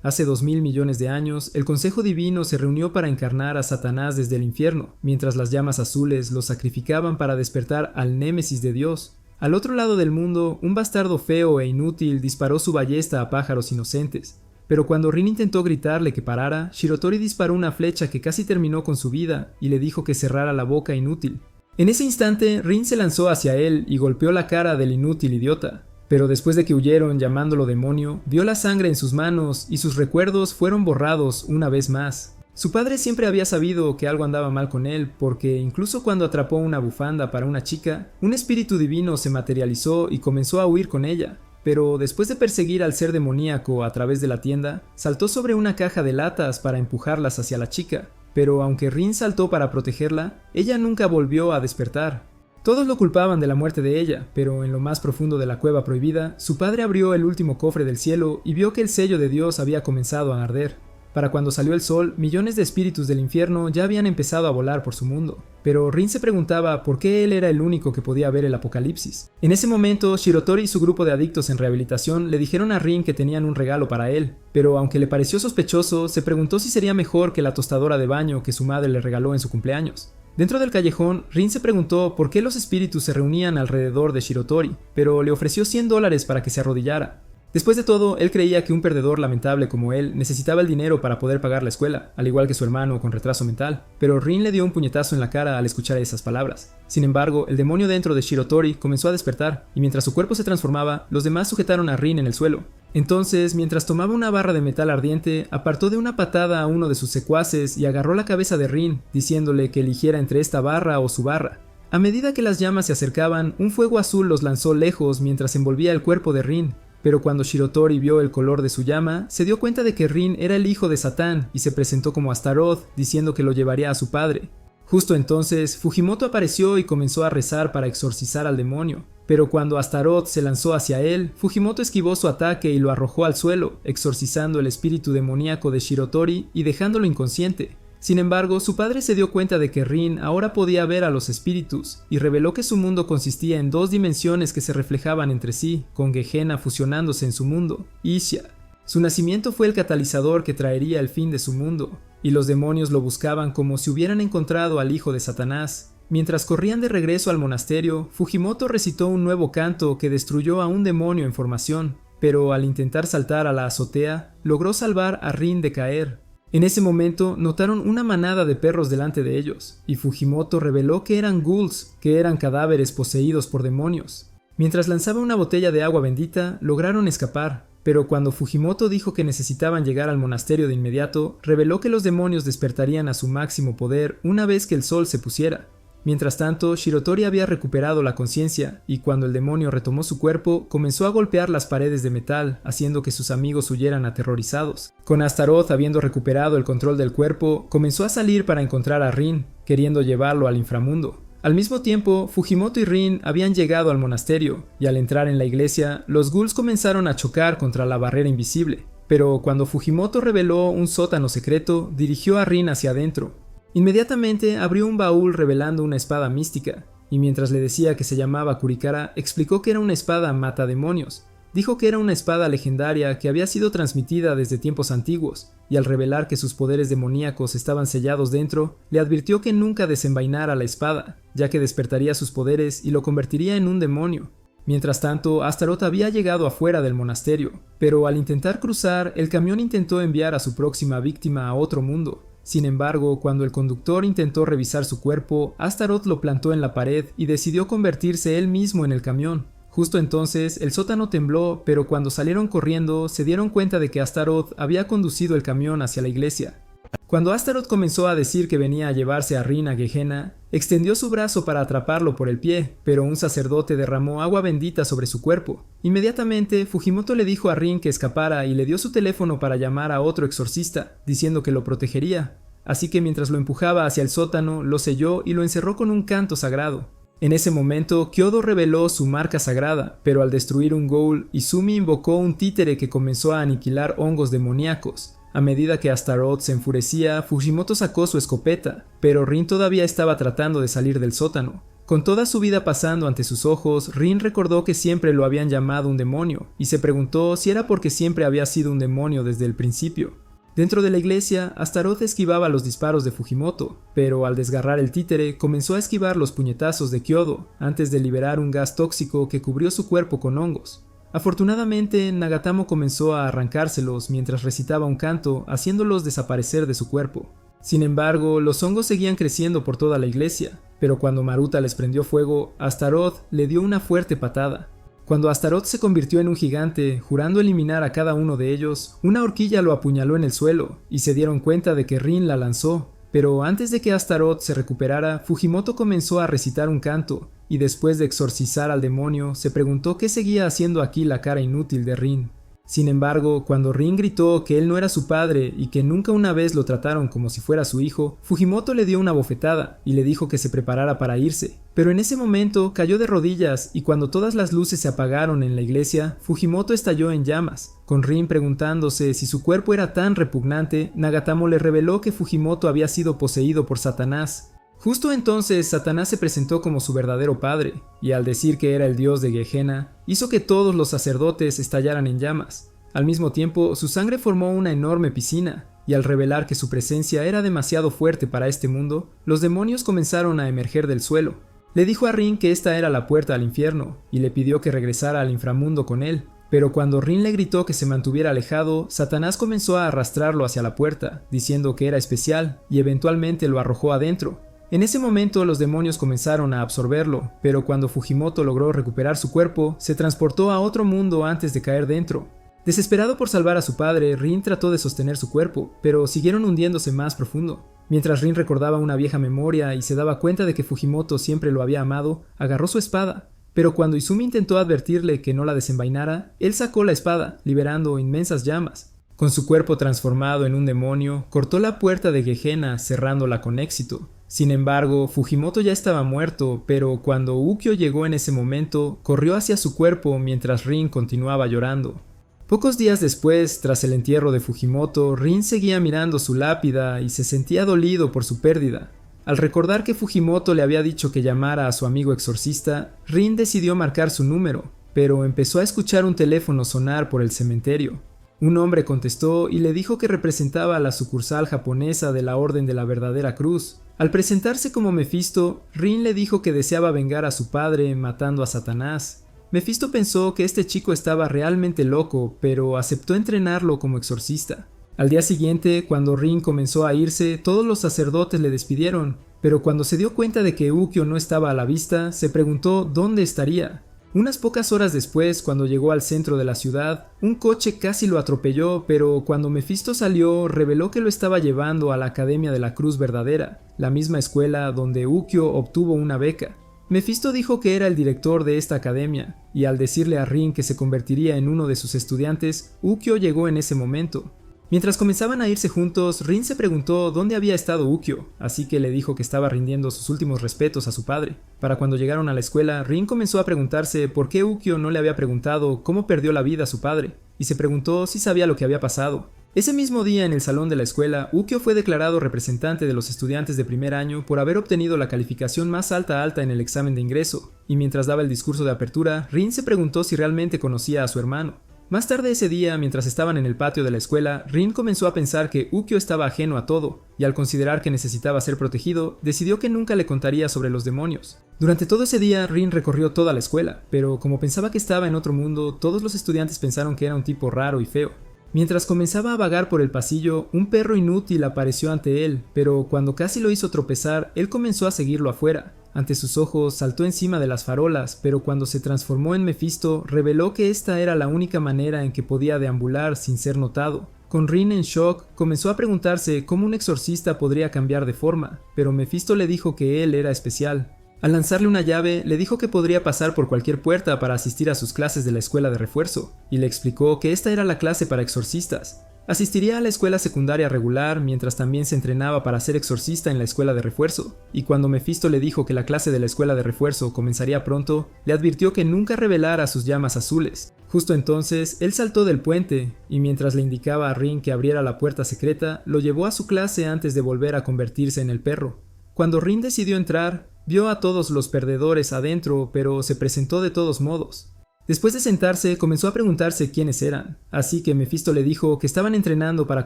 Hace 2000 millones de años, el Consejo Divino se reunió para encarnar a Satanás desde el infierno, mientras las llamas azules lo sacrificaban para despertar al némesis de Dios. Al otro lado del mundo, un bastardo feo e inútil disparó su ballesta a pájaros inocentes. Pero cuando Rin intentó gritarle que parara, Shirotori disparó una flecha que casi terminó con su vida y le dijo que cerrara la boca inútil. En ese instante, Rin se lanzó hacia él y golpeó la cara del inútil idiota. Pero después de que huyeron llamándolo demonio, vio la sangre en sus manos y sus recuerdos fueron borrados una vez más. Su padre siempre había sabido que algo andaba mal con él, porque incluso cuando atrapó una bufanda para una chica, un espíritu divino se materializó y comenzó a huir con ella. Pero después de perseguir al ser demoníaco a través de la tienda, saltó sobre una caja de latas para empujarlas hacia la chica. Pero aunque Rin saltó para protegerla, ella nunca volvió a despertar. Todos lo culpaban de la muerte de ella, pero en lo más profundo de la cueva prohibida, su padre abrió el último cofre del cielo y vio que el sello de Dios había comenzado a arder. Para cuando salió el sol, millones de espíritus del infierno ya habían empezado a volar por su mundo. Pero Rin se preguntaba por qué él era el único que podía ver el apocalipsis. En ese momento, Shirotori y su grupo de adictos en rehabilitación le dijeron a Rin que tenían un regalo para él. Pero aunque le pareció sospechoso, se preguntó si sería mejor que la tostadora de baño que su madre le regaló en su cumpleaños. Dentro del callejón, Rin se preguntó por qué los espíritus se reunían alrededor de Shirotori, pero le ofreció $100 para que se arrodillara. Después de todo, él creía que un perdedor lamentable como él necesitaba el dinero para poder pagar la escuela, al igual que su hermano con retraso mental, pero Rin le dio un puñetazo en la cara al escuchar esas palabras. Sin embargo, el demonio dentro de Shirotori comenzó a despertar, y mientras su cuerpo se transformaba, los demás sujetaron a Rin en el suelo. Entonces, mientras tomaba una barra de metal ardiente, apartó de una patada a uno de sus secuaces y agarró la cabeza de Rin, diciéndole que eligiera entre esta barra o su barra. A medida que las llamas se acercaban, un fuego azul los lanzó lejos mientras envolvía el cuerpo de Rin. Pero cuando Shirotori vio el color de su llama, se dio cuenta de que Rin era el hijo de Satán y se presentó como Astaroth, diciendo que lo llevaría a su padre. Justo entonces, Fujimoto apareció y comenzó a rezar para exorcizar al demonio. Pero cuando Astaroth se lanzó hacia él, Fujimoto esquivó su ataque y lo arrojó al suelo, exorcizando el espíritu demoníaco de Shirotori y dejándolo inconsciente. Sin embargo, su padre se dio cuenta de que Rin ahora podía ver a los espíritus, y reveló que su mundo consistía en dos dimensiones que se reflejaban entre sí, con Gehenna fusionándose en su mundo, Ixia. Su nacimiento fue el catalizador que traería el fin de su mundo, y los demonios lo buscaban como si hubieran encontrado al hijo de Satanás. Mientras corrían de regreso al monasterio, Fujimoto recitó un nuevo canto que destruyó a un demonio en formación, pero al intentar saltar a la azotea, logró salvar a Rin de caer. En ese momento notaron una manada de perros delante de ellos, y Fujimoto reveló que eran ghouls, que eran cadáveres poseídos por demonios. Mientras lanzaba una botella de agua bendita, lograron escapar, pero cuando Fujimoto dijo que necesitaban llegar al monasterio de inmediato, reveló que los demonios despertarían a su máximo poder una vez que el sol se pusiera. Mientras tanto, Shirotori había recuperado la conciencia, y cuando el demonio retomó su cuerpo, comenzó a golpear las paredes de metal, haciendo que sus amigos huyeran aterrorizados. Con Astaroth habiendo recuperado el control del cuerpo, comenzó a salir para encontrar a Rin, queriendo llevarlo al inframundo. Al mismo tiempo, Fujimoto y Rin habían llegado al monasterio, y al entrar en la iglesia, los ghouls comenzaron a chocar contra la barrera invisible. Pero cuando Fujimoto reveló un sótano secreto, dirigió a Rin hacia adentro. Inmediatamente abrió un baúl revelando una espada mística, y mientras le decía que se llamaba Kurikara, explicó que era una espada matademonios. Dijo que era una espada legendaria que había sido transmitida desde tiempos antiguos, y al revelar que sus poderes demoníacos estaban sellados dentro, le advirtió que nunca desenvainara la espada, ya que despertaría sus poderes y lo convertiría en un demonio. Mientras tanto, Astaroth había llegado afuera del monasterio, pero al intentar cruzar, el camión intentó enviar a su próxima víctima a otro mundo. Sin embargo, cuando el conductor intentó revisar su cuerpo, Astaroth lo plantó en la pared y decidió convertirse él mismo en el camión. Justo entonces, el sótano tembló, pero cuando salieron corriendo, se dieron cuenta de que Astaroth había conducido el camión hacia la iglesia. Cuando Astaroth comenzó a decir que venía a llevarse a Rin a Gehenna, extendió su brazo para atraparlo por el pie, pero un sacerdote derramó agua bendita sobre su cuerpo. Inmediatamente, Fujimoto le dijo a Rin que escapara y le dio su teléfono para llamar a otro exorcista, diciendo que lo protegería. Así que mientras lo empujaba hacia el sótano, lo selló y lo encerró con un canto sagrado. En ese momento, Kyodo reveló su marca sagrada, pero al destruir un ghoul, Izumi invocó un títere que comenzó a aniquilar hongos demoníacos. A medida que Astaroth se enfurecía, Fujimoto sacó su escopeta, pero Rin todavía estaba tratando de salir del sótano. Con toda su vida pasando ante sus ojos, Rin recordó que siempre lo habían llamado un demonio, y se preguntó si era porque siempre había sido un demonio desde el principio. Dentro de la iglesia, Astaroth esquivaba los disparos de Fujimoto, pero al desgarrar el títere, comenzó a esquivar los puñetazos de Kyodo, antes de liberar un gas tóxico que cubrió su cuerpo con hongos. Afortunadamente, Nagatamo comenzó a arrancárselos mientras recitaba un canto, haciéndolos desaparecer de su cuerpo. Sin embargo, los hongos seguían creciendo por toda la iglesia, pero cuando Maruta les prendió fuego, Astaroth le dio una fuerte patada. Cuando Astaroth se convirtió en un gigante, jurando eliminar a cada uno de ellos, una horquilla lo apuñaló en el suelo, y se dieron cuenta de que Rin la lanzó. Pero antes de que Astaroth se recuperara, Fujimoto comenzó a recitar un canto, y después de exorcizar al demonio, se preguntó qué seguía haciendo aquí la cara inútil de Rin. Sin embargo, cuando Rin gritó que él no era su padre y que nunca una vez lo trataron como si fuera su hijo, Fujimoto le dio una bofetada y le dijo que se preparara para irse. Pero en ese momento cayó de rodillas y cuando todas las luces se apagaron en la iglesia, Fujimoto estalló en llamas. Con Rin preguntándose si su cuerpo era tan repugnante, Nagatamo le reveló que Fujimoto había sido poseído por Satanás. Justo entonces Satanás se presentó como su verdadero padre, y al decir que era el dios de Gehenna, hizo que todos los sacerdotes estallaran en llamas. Al mismo tiempo, su sangre formó una enorme piscina, y al revelar que su presencia era demasiado fuerte para este mundo, los demonios comenzaron a emerger del suelo. Le dijo a Rin que esta era la puerta al infierno, y le pidió que regresara al inframundo con él. Pero cuando Rin le gritó que se mantuviera alejado, Satanás comenzó a arrastrarlo hacia la puerta, diciendo que era especial, y eventualmente lo arrojó adentro. En ese momento los demonios comenzaron a absorberlo, pero cuando Fujimoto logró recuperar su cuerpo, se transportó a otro mundo antes de caer dentro. Desesperado por salvar a su padre, Rin trató de sostener su cuerpo, pero siguieron hundiéndose más profundo. Mientras Rin recordaba una vieja memoria y se daba cuenta de que Fujimoto siempre lo había amado, agarró su espada. Pero cuando Izumi intentó advertirle que no la desenvainara, él sacó la espada, liberando inmensas llamas. Con su cuerpo transformado en un demonio, cortó la puerta de Gehenna, cerrándola con éxito. Sin embargo, Fujimoto ya estaba muerto, pero cuando Ukyo llegó en ese momento, corrió hacia su cuerpo mientras Rin continuaba llorando. Pocos días después, tras el entierro de Fujimoto, Rin seguía mirando su lápida y se sentía dolido por su pérdida. Al recordar que Fujimoto le había dicho que llamara a su amigo exorcista, Rin decidió marcar su número, pero empezó a escuchar un teléfono sonar por el cementerio. Un hombre contestó y le dijo que representaba a la sucursal japonesa de la Orden de la Verdadera Cruz. Al presentarse como Mefisto, Rin le dijo que deseaba vengar a su padre matando a Satanás. Mefisto pensó que este chico estaba realmente loco, pero aceptó entrenarlo como exorcista. Al día siguiente, cuando Rin comenzó a irse, todos los sacerdotes le despidieron, pero cuando se dio cuenta de que Ukyo no estaba a la vista, se preguntó dónde estaría. Unas pocas horas después, cuando llegó al centro de la ciudad, un coche casi lo atropelló, pero cuando Mefisto salió, reveló que lo estaba llevando a la Academia de la Cruz Verdadera, la misma escuela donde Ukyo obtuvo una beca. Mefisto dijo que era el director de esta academia, y al decirle a Rin que se convertiría en uno de sus estudiantes, Ukyo llegó en ese momento. Mientras comenzaban a irse juntos, Rin se preguntó dónde había estado Ukyo, así que le dijo que estaba rindiendo sus últimos respetos a su padre. Para cuando llegaron a la escuela, Rin comenzó a preguntarse por qué Ukyo no le había preguntado cómo perdió la vida a su padre, y se preguntó si sabía lo que había pasado. Ese mismo día en el salón de la escuela, Ukyo fue declarado representante de los estudiantes de primer año por haber obtenido la calificación más alta en el examen de ingreso, y mientras daba el discurso de apertura, Rin se preguntó si realmente conocía a su hermano. Más tarde ese día, mientras estaban en el patio de la escuela, Rin comenzó a pensar que Ukyo estaba ajeno a todo, y al considerar que necesitaba ser protegido, decidió que nunca le contaría sobre los demonios. Durante todo ese día, Rin recorrió toda la escuela, pero como pensaba que estaba en otro mundo, todos los estudiantes pensaron que era un tipo raro y feo. Mientras comenzaba a vagar por el pasillo, un perro inútil apareció ante él, pero cuando casi lo hizo tropezar, él comenzó a seguirlo afuera. Ante sus ojos saltó encima de las farolas, pero cuando se transformó en Mefisto, reveló que esta era la única manera en que podía deambular sin ser notado. Con Rin en shock, comenzó a preguntarse cómo un exorcista podría cambiar de forma, pero Mefisto le dijo que él era especial. Al lanzarle una llave, le dijo que podría pasar por cualquier puerta para asistir a sus clases de la escuela de refuerzo, y le explicó que esta era la clase para exorcistas. Asistiría a la escuela secundaria regular mientras también se entrenaba para ser exorcista en la escuela de refuerzo, y cuando Mefisto le dijo que la clase de la escuela de refuerzo comenzaría pronto, le advirtió que nunca revelara sus llamas azules. Justo entonces, él saltó del puente, y mientras le indicaba a Rin que abriera la puerta secreta, lo llevó a su clase antes de volver a convertirse en el perro. Cuando Rin decidió entrar, Vio a todos los perdedores adentro, pero se presentó de todos modos. Después de sentarse, comenzó a preguntarse quiénes eran, así que Mefisto le dijo que estaban entrenando para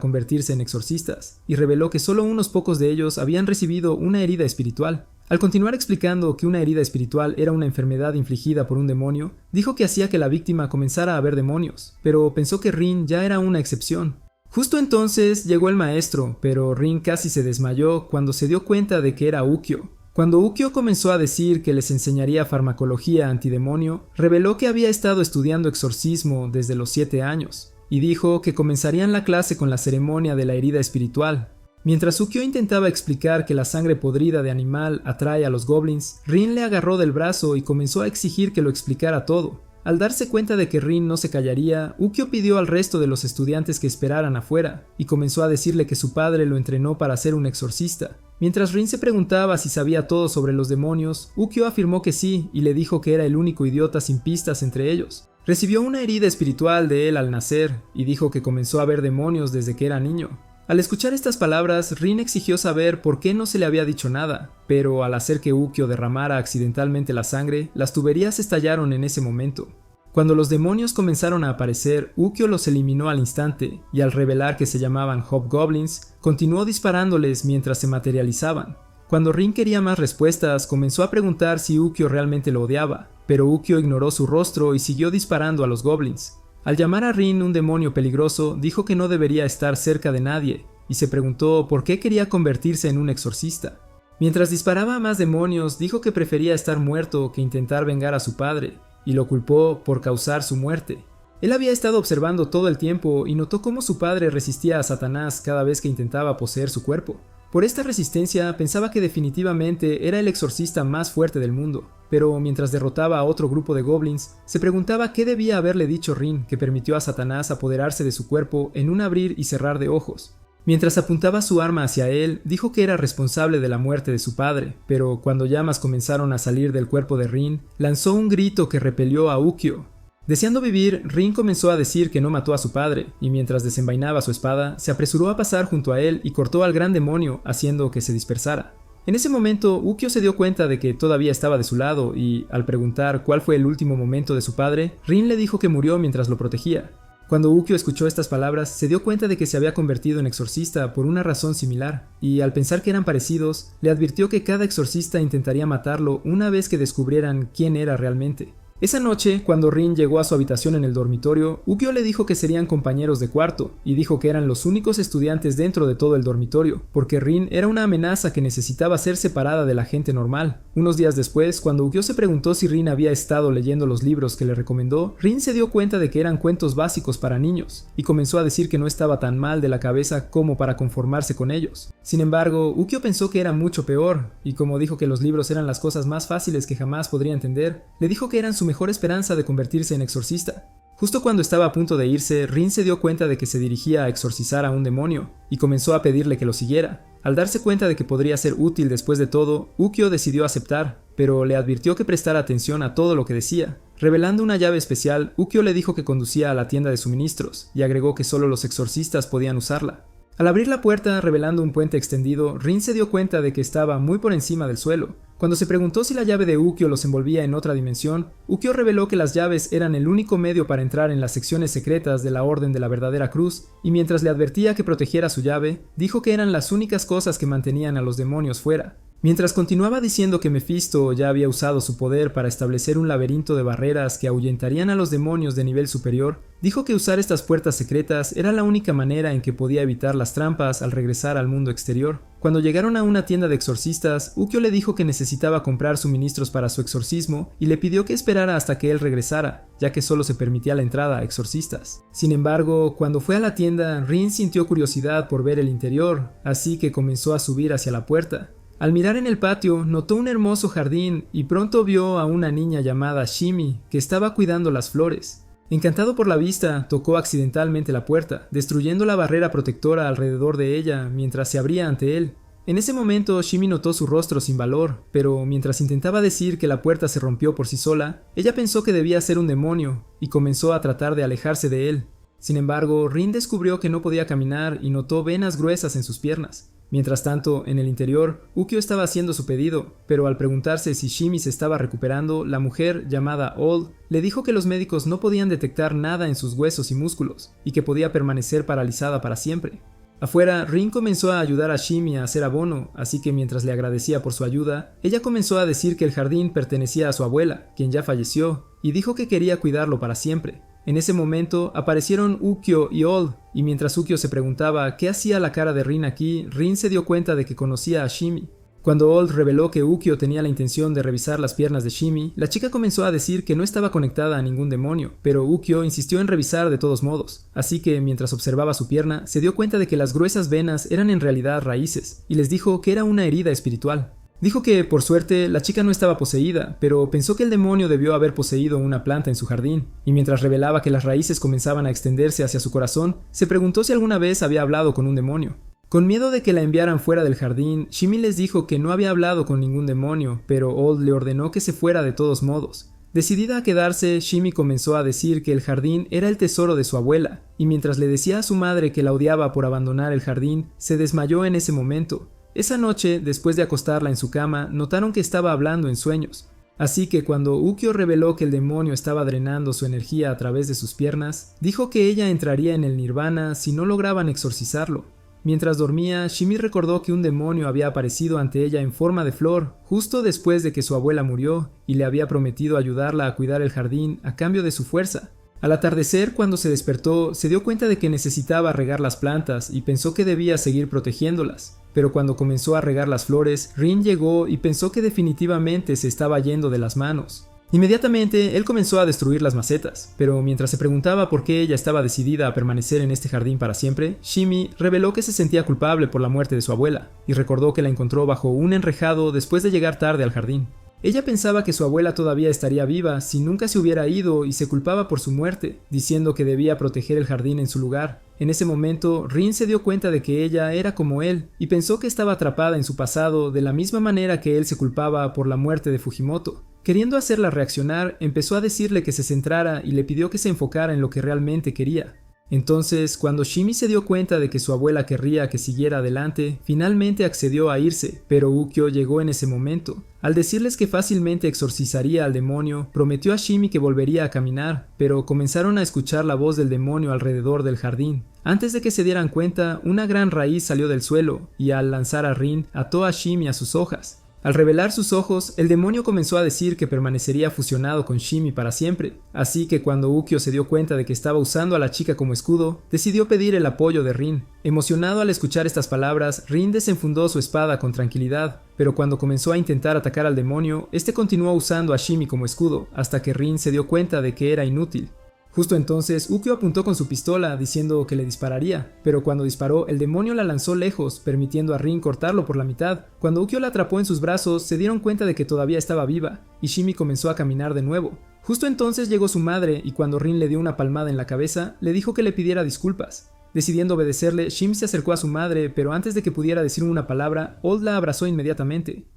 convertirse en exorcistas, y reveló que solo unos pocos de ellos habían recibido una herida espiritual. Al continuar explicando que una herida espiritual era una enfermedad infligida por un demonio, dijo que hacía que la víctima comenzara a ver demonios, pero pensó que Rin ya era una excepción. Justo entonces llegó el maestro, pero Rin casi se desmayó cuando se dio cuenta de que era Ukyo. Cuando Ukyo comenzó a decir que les enseñaría farmacología antidemonio, reveló que había estado estudiando exorcismo desde los 7 años, y dijo que comenzarían la clase con la ceremonia de la herida espiritual. Mientras Ukyo intentaba explicar que la sangre podrida de animal atrae a los goblins, Rin le agarró del brazo y comenzó a exigir que lo explicara todo. Al darse cuenta de que Rin no se callaría, Ukyo pidió al resto de los estudiantes que esperaran afuera, y comenzó a decirle que su padre lo entrenó para ser un exorcista. Mientras Rin se preguntaba si sabía todo sobre los demonios, Ukyo afirmó que sí y le dijo que era el único idiota sin pistas entre ellos. Recibió una herida espiritual de él al nacer, y dijo que comenzó a ver demonios desde que era niño. Al escuchar estas palabras, Rin exigió saber por qué no se le había dicho nada, pero al hacer que Ukyo derramara accidentalmente la sangre, las tuberías estallaron en ese momento. Cuando los demonios comenzaron a aparecer, Ukyo los eliminó al instante, y al revelar que se llamaban Hobgoblins, continuó disparándoles mientras se materializaban. Cuando Rin quería más respuestas, comenzó a preguntar si Ukyo realmente lo odiaba, pero Ukyo ignoró su rostro y siguió disparando a los goblins. Al llamar a Rin un demonio peligroso, dijo que no debería estar cerca de nadie, y se preguntó por qué quería convertirse en un exorcista. Mientras disparaba a más demonios, dijo que prefería estar muerto que intentar vengar a su padre, y lo culpó por causar su muerte. Él había estado observando todo el tiempo y notó cómo su padre resistía a Satanás cada vez que intentaba poseer su cuerpo. Por esta resistencia pensaba que definitivamente era el exorcista más fuerte del mundo, pero mientras derrotaba a otro grupo de goblins, se preguntaba qué debía haberle dicho Rin que permitió a Satanás apoderarse de su cuerpo en un abrir y cerrar de ojos. Mientras apuntaba su arma hacia él, dijo que era responsable de la muerte de su padre, pero cuando llamas comenzaron a salir del cuerpo de Rin, lanzó un grito que repelió a Ukyo. Deseando vivir, Rin comenzó a decir que no mató a su padre, y mientras desenvainaba su espada, se apresuró a pasar junto a él y cortó al gran demonio, haciendo que se dispersara. En ese momento, Ukyo se dio cuenta de que todavía estaba de su lado y, al preguntar cuál fue el último momento de su padre, Rin le dijo que murió mientras lo protegía. Cuando Ukyo escuchó estas palabras, se dio cuenta de que se había convertido en exorcista por una razón similar, y al pensar que eran parecidos, le advirtió que cada exorcista intentaría matarlo una vez que descubrieran quién era realmente. Esa noche, cuando Rin llegó a su habitación en el dormitorio, Ukyo le dijo que serían compañeros de cuarto, y dijo que eran los únicos estudiantes dentro de todo el dormitorio, porque Rin era una amenaza que necesitaba ser separada de la gente normal. Unos días después, cuando Ukyo se preguntó si Rin había estado leyendo los libros que le recomendó, Rin se dio cuenta de que eran cuentos básicos para niños, y comenzó a decir que no estaba tan mal de la cabeza como para conformarse con ellos. Sin embargo, Ukyo pensó que era mucho peor, y como dijo que los libros eran las cosas más fáciles que jamás podría entender, le dijo que eran su mejor esperanza de convertirse en exorcista. Justo cuando estaba a punto de irse, Rin se dio cuenta de que se dirigía a exorcizar a un demonio, y comenzó a pedirle que lo siguiera. Al darse cuenta de que podría ser útil después de todo, Ukyo decidió aceptar, pero le advirtió que prestara atención a todo lo que decía. Revelando una llave especial, Ukyo le dijo que conducía a la tienda de suministros, y agregó que solo los exorcistas podían usarla. Al abrir la puerta, revelando un puente extendido, Rin se dio cuenta de que estaba muy por encima del suelo. Cuando se preguntó si la llave de Ukyo los envolvía en otra dimensión, Ukyo reveló que las llaves eran el único medio para entrar en las secciones secretas de la Orden de la Verdadera Cruz, y mientras le advertía que protegiera su llave, dijo que eran las únicas cosas que mantenían a los demonios fuera. Mientras continuaba diciendo que Mefisto ya había usado su poder para establecer un laberinto de barreras que ahuyentarían a los demonios de nivel superior, dijo que usar estas puertas secretas era la única manera en que podía evitar las trampas al regresar al mundo exterior. Cuando llegaron a una tienda de exorcistas, Ukyo le dijo que necesitaba comprar suministros para su exorcismo y le pidió que esperara hasta que él regresara, ya que solo se permitía la entrada a exorcistas. Sin embargo, cuando fue a la tienda, Rin sintió curiosidad por ver el interior, así que comenzó a subir hacia la puerta. Al mirar en el patio, notó un hermoso jardín y pronto vio a una niña llamada Shimi, que estaba cuidando las flores. Encantado por la vista, tocó accidentalmente la puerta, destruyendo la barrera protectora alrededor de ella mientras se abría ante él. En ese momento, Shimi notó su rostro sin valor, pero mientras intentaba decir que la puerta se rompió por sí sola, ella pensó que debía ser un demonio y comenzó a tratar de alejarse de él. Sin embargo, Rin descubrió que no podía caminar y notó venas gruesas en sus piernas. Mientras tanto, en el interior, Ukyo estaba haciendo su pedido, pero al preguntarse si Shimi se estaba recuperando, la mujer, llamada Old, le dijo que los médicos no podían detectar nada en sus huesos y músculos, y que podía permanecer paralizada para siempre. Afuera, Rin comenzó a ayudar a Shimi a hacer abono, así que mientras le agradecía por su ayuda, ella comenzó a decir que el jardín pertenecía a su abuela, quien ya falleció, y dijo que quería cuidarlo para siempre. En ese momento aparecieron Ukyo y Old, y mientras Ukyo se preguntaba qué hacía la cara de Rin aquí, Rin se dio cuenta de que conocía a Shimi. Cuando Old reveló que Ukyo tenía la intención de revisar las piernas de Shimi, la chica comenzó a decir que no estaba conectada a ningún demonio, pero Ukyo insistió en revisar de todos modos, así que mientras observaba su pierna, se dio cuenta de que las gruesas venas eran en realidad raíces, y les dijo que era una herida espiritual. Dijo que, por suerte, la chica no estaba poseída, pero pensó que el demonio debió haber poseído una planta en su jardín, y mientras revelaba que las raíces comenzaban a extenderse hacia su corazón, se preguntó si alguna vez había hablado con un demonio. Con miedo de que la enviaran fuera del jardín, Shimi les dijo que no había hablado con ningún demonio, pero Old le ordenó que se fuera de todos modos. Decidida a quedarse, Shimi comenzó a decir que el jardín era el tesoro de su abuela, y mientras le decía a su madre que la odiaba por abandonar el jardín, se desmayó en ese momento. Esa noche, después de acostarla en su cama, notaron que estaba hablando en sueños. Así que cuando Ukyo reveló que el demonio estaba drenando su energía a través de sus piernas, dijo que ella entraría en el nirvana si no lograban exorcizarlo. Mientras dormía, Shimi recordó que un demonio había aparecido ante ella en forma de flor, justo después de que su abuela murió, y le había prometido ayudarla a cuidar el jardín a cambio de su fuerza. Al atardecer, cuando se despertó, se dio cuenta de que necesitaba regar las plantas y pensó que debía seguir protegiéndolas. Pero cuando comenzó a regar las flores, Rin llegó y pensó que definitivamente se estaba yendo de las manos. Inmediatamente, él comenzó a destruir las macetas, pero mientras se preguntaba por qué ella estaba decidida a permanecer en este jardín para siempre, Shimi reveló que se sentía culpable por la muerte de su abuela, y recordó que la encontró bajo un enrejado después de llegar tarde al jardín. Ella pensaba que su abuela todavía estaría viva si nunca se hubiera ido y se culpaba por su muerte, diciendo que debía proteger el jardín en su lugar. En ese momento, Rin se dio cuenta de que ella era como él y pensó que estaba atrapada en su pasado de la misma manera que él se culpaba por la muerte de Fujimoto. Queriendo hacerla reaccionar, empezó a decirle que se centrara y le pidió que se enfocara en lo que realmente quería. Entonces, cuando Shimi se dio cuenta de que su abuela querría que siguiera adelante, finalmente accedió a irse, pero Ukyo llegó en ese momento. Al decirles que fácilmente exorcizaría al demonio, prometió a Shimi que volvería a caminar, pero comenzaron a escuchar la voz del demonio alrededor del jardín. Antes de que se dieran cuenta, una gran raíz salió del suelo, y al lanzar a Rin, ató a Shimi a sus hojas. Al revelar sus ojos, el demonio comenzó a decir que permanecería fusionado con Shimi para siempre, así que cuando Ukyo se dio cuenta de que estaba usando a la chica como escudo, decidió pedir el apoyo de Rin. Emocionado al escuchar estas palabras, Rin desenfundó su espada con tranquilidad, pero cuando comenzó a intentar atacar al demonio, este continuó usando a Shimi como escudo, hasta que Rin se dio cuenta de que era inútil. Justo entonces, Ukyo apuntó con su pistola diciendo que le dispararía, pero cuando disparó, el demonio la lanzó lejos, permitiendo a Rin cortarlo por la mitad. Cuando Ukyo la atrapó en sus brazos, se dieron cuenta de que todavía estaba viva, y Shimi comenzó a caminar de nuevo. Justo entonces llegó su madre, y cuando Rin le dio una palmada en la cabeza, le dijo que le pidiera disculpas. Decidiendo obedecerle, Shimi se acercó a su madre, pero antes de que pudiera decir una palabra, Old la abrazó inmediatamente.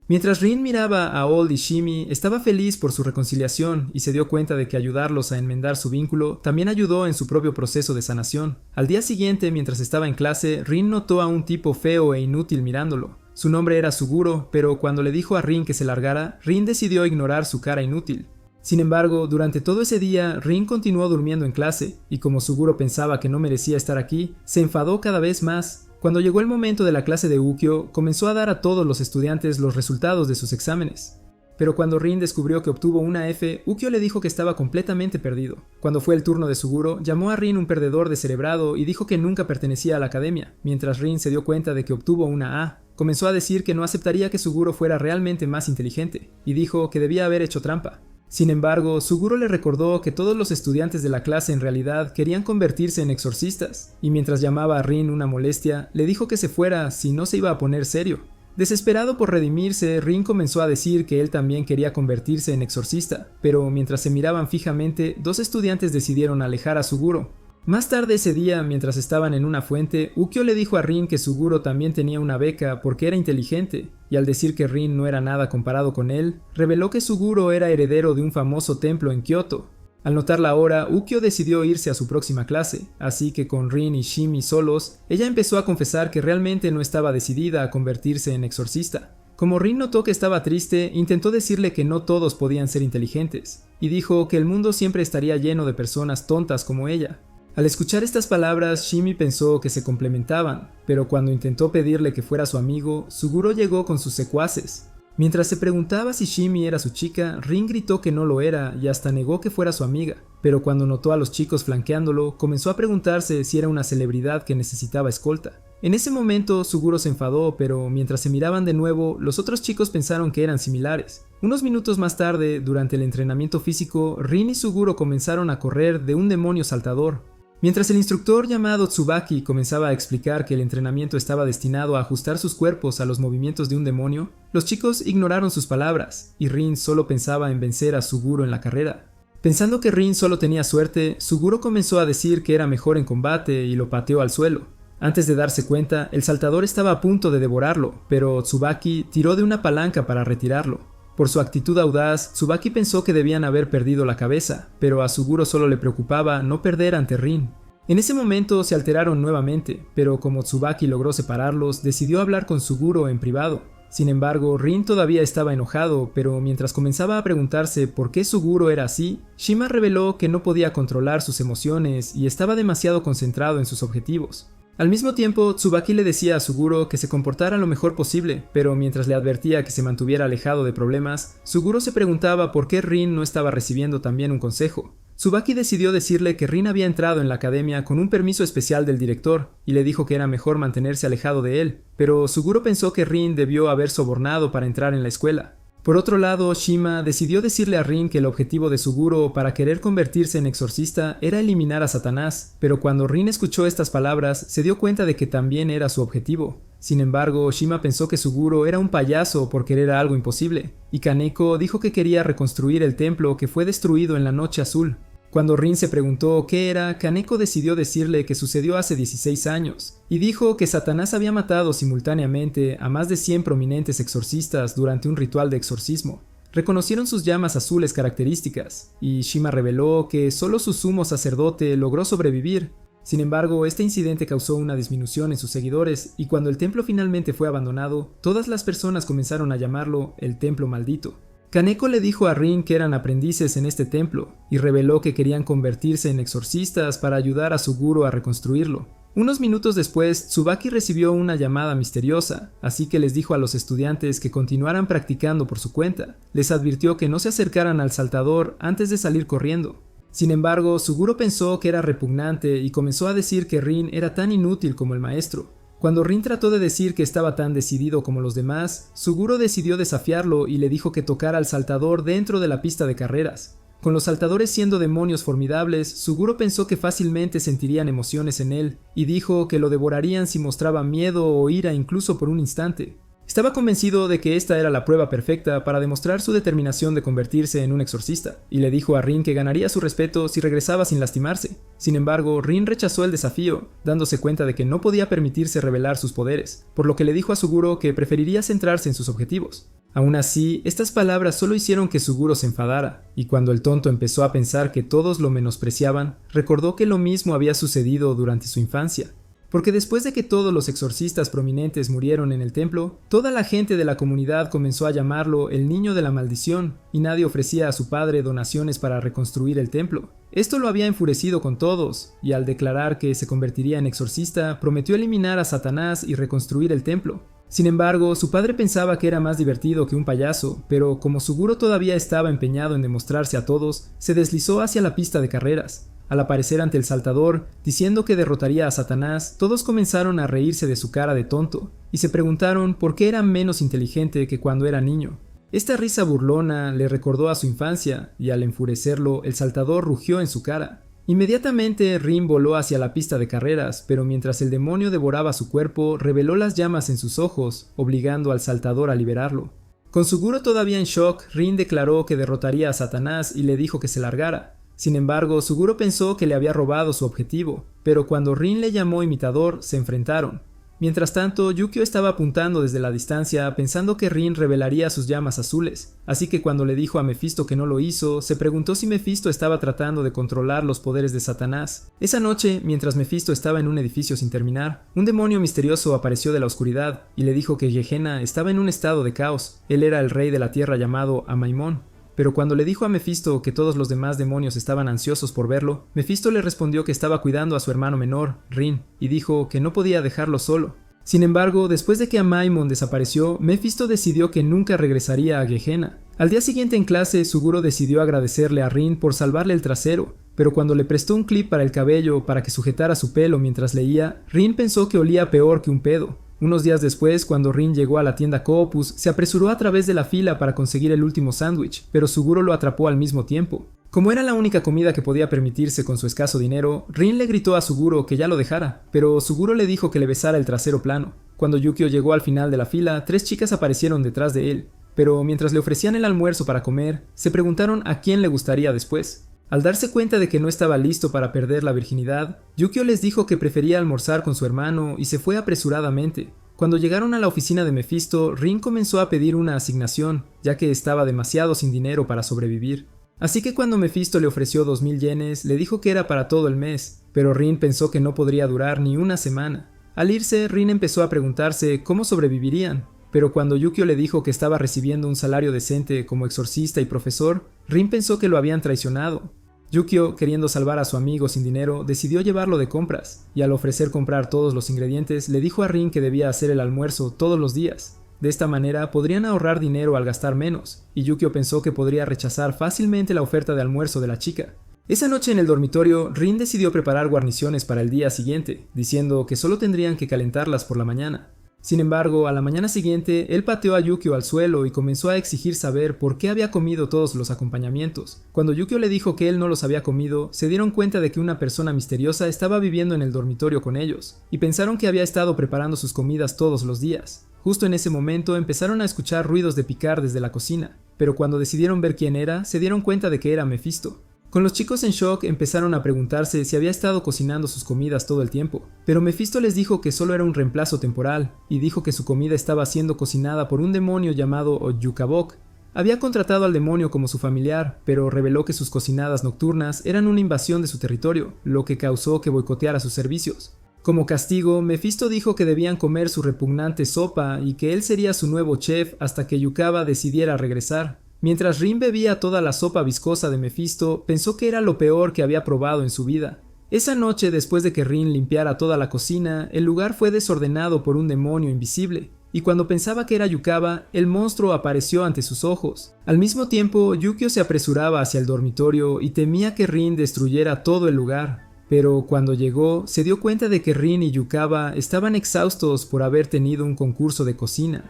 Mientras Rin miraba a Old y Shimi, estaba feliz por su reconciliación y se dio cuenta de que ayudarlos a enmendar su vínculo también ayudó en su propio proceso de sanación. Al día siguiente, mientras estaba en clase, Rin notó a un tipo feo e inútil mirándolo. Su nombre era Suguro, pero cuando le dijo a Rin que se largara, Rin decidió ignorar su cara inútil. Sin embargo, durante todo ese día, Rin continuó durmiendo en clase, y como Suguro pensaba que no merecía estar aquí, se enfadó cada vez más. Cuando llegó el momento de la clase de Ukyo, comenzó a dar a todos los estudiantes los resultados de sus exámenes. Pero cuando Rin descubrió que obtuvo una F, Ukyo le dijo que estaba completamente perdido. Cuando fue el turno de Suguro, llamó a Rin un perdedor descerebrado y dijo que nunca pertenecía a la academia, mientras Rin se dio cuenta de que obtuvo una A. Comenzó a decir que no aceptaría que Suguro fuera realmente más inteligente, y dijo que debía haber hecho trampa. Sin embargo, Suguro le recordó que todos los estudiantes de la clase en realidad querían convertirse en exorcistas, y mientras llamaba a Rin una molestia, le dijo que se fuera si no se iba a poner serio. Desesperado por redimirse, Rin comenzó a decir que él también quería convertirse en exorcista, pero mientras se miraban fijamente, dos estudiantes decidieron alejar a Suguro. Más tarde ese día, mientras estaban en una fuente, Ukyo le dijo a Rin que Suguro también tenía una beca porque era inteligente, y al decir que Rin no era nada comparado con él, reveló que Suguro era heredero de un famoso templo en Kioto. Al notar la hora, Ukyo decidió irse a su próxima clase, así que con Rin y Shimi solos, ella empezó a confesar que realmente no estaba decidida a convertirse en exorcista. Como Rin notó que estaba triste, intentó decirle que no todos podían ser inteligentes, y dijo que el mundo siempre estaría lleno de personas tontas como ella. Al escuchar estas palabras, Shimi pensó que se complementaban, pero cuando intentó pedirle que fuera su amigo, Suguro llegó con sus secuaces. Mientras se preguntaba si Shimi era su chica, Rin gritó que no lo era y hasta negó que fuera su amiga, pero cuando notó a los chicos flanqueándolo, comenzó a preguntarse si era una celebridad que necesitaba escolta. En ese momento, Suguro se enfadó, pero mientras se miraban de nuevo, los otros chicos pensaron que eran similares. Unos minutos más tarde, durante el entrenamiento físico, Rin y Suguro comenzaron a correr de un demonio saltador. Mientras el instructor llamado Tsubaki comenzaba a explicar que el entrenamiento estaba destinado a ajustar sus cuerpos a los movimientos de un demonio, los chicos ignoraron sus palabras, y Rin solo pensaba en vencer a Suguro en la carrera. Pensando que Rin solo tenía suerte, Suguro comenzó a decir que era mejor en combate y lo pateó al suelo. Antes de darse cuenta, el saltador estaba a punto de devorarlo, pero Tsubaki tiró de una palanca para retirarlo. Por su actitud audaz, Tsubaki pensó que debían haber perdido la cabeza, pero a Suguro solo le preocupaba no perder ante Rin. En ese momento se alteraron nuevamente, pero como Tsubaki logró separarlos, decidió hablar con Suguro en privado. Sin embargo, Rin todavía estaba enojado, pero mientras comenzaba a preguntarse por qué Suguro era así, Shima reveló que no podía controlar sus emociones y estaba demasiado concentrado en sus objetivos. Al mismo tiempo, Tsubaki le decía a Suguro que se comportara lo mejor posible, pero mientras le advertía que se mantuviera alejado de problemas, Suguro se preguntaba por qué Rin no estaba recibiendo también un consejo. Tsubaki decidió decirle que Rin había entrado en la academia con un permiso especial del director, y le dijo que era mejor mantenerse alejado de él, pero Suguro pensó que Rin debió haber sobornado para entrar en la escuela. Por otro lado, Shima decidió decirle a Rin que el objetivo de Suguro para querer convertirse en exorcista era eliminar a Satanás, pero cuando Rin escuchó estas palabras, se dio cuenta de que también era su objetivo. Sin embargo, Shima pensó que Suguro era un payaso por querer algo imposible, y Kaneko dijo que quería reconstruir el templo que fue destruido en la Noche Azul. Cuando Rin se preguntó qué era, Kaneko decidió decirle que sucedió hace 16 años, y dijo que Satanás había matado simultáneamente a más de 100 prominentes exorcistas durante un ritual de exorcismo. Reconocieron sus llamas azules características, y Shima reveló que solo su sumo sacerdote logró sobrevivir. Sin embargo, este incidente causó una disminución en sus seguidores, y cuando el templo finalmente fue abandonado, todas las personas comenzaron a llamarlo el Templo Maldito. Kaneko le dijo a Rin que eran aprendices en este templo, y reveló que querían convertirse en exorcistas para ayudar a Suguro a reconstruirlo. Unos minutos después, Tsubaki recibió una llamada misteriosa, así que les dijo a los estudiantes que continuaran practicando por su cuenta. Les advirtió que no se acercaran al saltador antes de salir corriendo. Sin embargo, Suguro pensó que era repugnante y comenzó a decir que Rin era tan inútil como el maestro. Cuando Rin trató de decir que estaba tan decidido como los demás, Suguro decidió desafiarlo y le dijo que tocara al saltador dentro de la pista de carreras. Con los saltadores siendo demonios formidables, Suguro pensó que fácilmente sentirían emociones en él, y dijo que lo devorarían si mostraba miedo o ira incluso por un instante. Estaba convencido de que esta era la prueba perfecta para demostrar su determinación de convertirse en un exorcista, y le dijo a Rin que ganaría su respeto si regresaba sin lastimarse. Sin embargo, Rin rechazó el desafío, dándose cuenta de que no podía permitirse revelar sus poderes, por lo que le dijo a Suguro que preferiría centrarse en sus objetivos. Aún así, estas palabras solo hicieron que Suguro se enfadara, y cuando el tonto empezó a pensar que todos lo menospreciaban, recordó que lo mismo había sucedido durante su infancia. Porque después de que todos los exorcistas prominentes murieron en el templo, toda la gente de la comunidad comenzó a llamarlo el niño de la maldición, y nadie ofrecía a su padre donaciones para reconstruir el templo. Esto lo había enfurecido con todos, y al declarar que se convertiría en exorcista, prometió eliminar a Satanás y reconstruir el templo. Sin embargo, su padre pensaba que era más divertido que un payaso, pero como Suguro todavía estaba empeñado en demostrarse a todos, se deslizó hacia la pista de carreras. Al aparecer ante el saltador, diciendo que derrotaría a Satanás, todos comenzaron a reírse de su cara de tonto, y se preguntaron por qué era menos inteligente que cuando era niño. Esta risa burlona le recordó a su infancia, y al enfurecerlo, el saltador rugió en su cara. Inmediatamente, Rin voló hacia la pista de carreras, pero mientras el demonio devoraba su cuerpo, reveló las llamas en sus ojos, obligando al saltador a liberarlo. Con Suguro todavía en shock, Rin declaró que derrotaría a Satanás y le dijo que se largara. Sin embargo, Suguro pensó que le había robado su objetivo, pero cuando Rin le llamó imitador, se enfrentaron. Mientras tanto, Yukio estaba apuntando desde la distancia pensando que Rin revelaría sus llamas azules, así que cuando le dijo a Mephisto que no lo hizo, se preguntó si Mephisto estaba tratando de controlar los poderes de Satanás. Esa noche, mientras Mephisto estaba en un edificio sin terminar, un demonio misterioso apareció de la oscuridad y le dijo que Gehenna estaba en un estado de caos. Él era el rey de la tierra llamado Amaimon. Pero cuando le dijo a Mephisto que todos los demás demonios estaban ansiosos por verlo, Mephisto le respondió que estaba cuidando a su hermano menor, Rin, y dijo que no podía dejarlo solo. Sin embargo, después de que Amaimon desapareció, Mephisto decidió que nunca regresaría a Gehenna. Al día siguiente en clase, Suguro decidió agradecerle a Rin por salvarle el trasero, pero cuando le prestó un clip para el cabello para que sujetara su pelo mientras leía, Rin pensó que olía peor que un pedo. Unos días después, cuando Rin llegó a la tienda Coopus, se apresuró a través de la fila para conseguir el último sándwich, pero Suguro lo atrapó al mismo tiempo. Como era la única comida que podía permitirse con su escaso dinero, Rin le gritó a Suguro que ya lo dejara, pero Suguro le dijo que le besara el trasero plano. Cuando Yukio llegó al final de la fila, 3 chicas aparecieron detrás de él, pero mientras le ofrecían el almuerzo para comer, se preguntaron a quién le gustaría después. Al darse cuenta de que no estaba listo para perder la virginidad, Yukio les dijo que prefería almorzar con su hermano y se fue apresuradamente. Cuando llegaron a la oficina de Mephisto, Rin comenzó a pedir una asignación, ya que estaba demasiado sin dinero para sobrevivir. Así que cuando Mephisto le ofreció 2000 yenes, le dijo que era para todo el mes, pero Rin pensó que no podría durar ni una semana. Al irse, Rin empezó a preguntarse cómo sobrevivirían, pero cuando Yukio le dijo que estaba recibiendo un salario decente como exorcista y profesor, Rin pensó que lo habían traicionado. Yukio, queriendo salvar a su amigo sin dinero, decidió llevarlo de compras, y al ofrecer comprar todos los ingredientes, le dijo a Rin que debía hacer el almuerzo todos los días. De esta manera podrían ahorrar dinero al gastar menos, y Yukio pensó que podría rechazar fácilmente la oferta de almuerzo de la chica. Esa noche en el dormitorio, Rin decidió preparar guarniciones para el día siguiente, diciendo que solo tendrían que calentarlas por la mañana. Sin embargo, a la mañana siguiente, él pateó a Yukio al suelo y comenzó a exigir saber por qué había comido todos los acompañamientos. Cuando Yukio le dijo que él no los había comido, se dieron cuenta de que una persona misteriosa estaba viviendo en el dormitorio con ellos, y pensaron que había estado preparando sus comidas todos los días. Justo en ese momento empezaron a escuchar ruidos de picar desde la cocina, pero cuando decidieron ver quién era, se dieron cuenta de que era Mephisto. Con los chicos en shock empezaron a preguntarse si había estado cocinando sus comidas todo el tiempo, pero Mephisto les dijo que solo era un reemplazo temporal, y dijo que su comida estaba siendo cocinada por un demonio llamado Oyukabok. Había contratado al demonio como su familiar, pero reveló que sus cocinadas nocturnas eran una invasión de su territorio, lo que causó que boicoteara sus servicios. Como castigo, Mephisto dijo que debían comer su repugnante sopa y que él sería su nuevo chef hasta que Yukaba decidiera regresar. Mientras Rin bebía toda la sopa viscosa de Mephisto, pensó que era lo peor que había probado en su vida. Esa noche, después de que Rin limpiara toda la cocina, el lugar fue desordenado por un demonio invisible, y cuando pensaba que era Yukaba, el monstruo apareció ante sus ojos. Al mismo tiempo, Yukio se apresuraba hacia el dormitorio y temía que Rin destruyera todo el lugar. Pero cuando llegó, se dio cuenta de que Rin y Yukaba estaban exhaustos por haber tenido un concurso de cocina.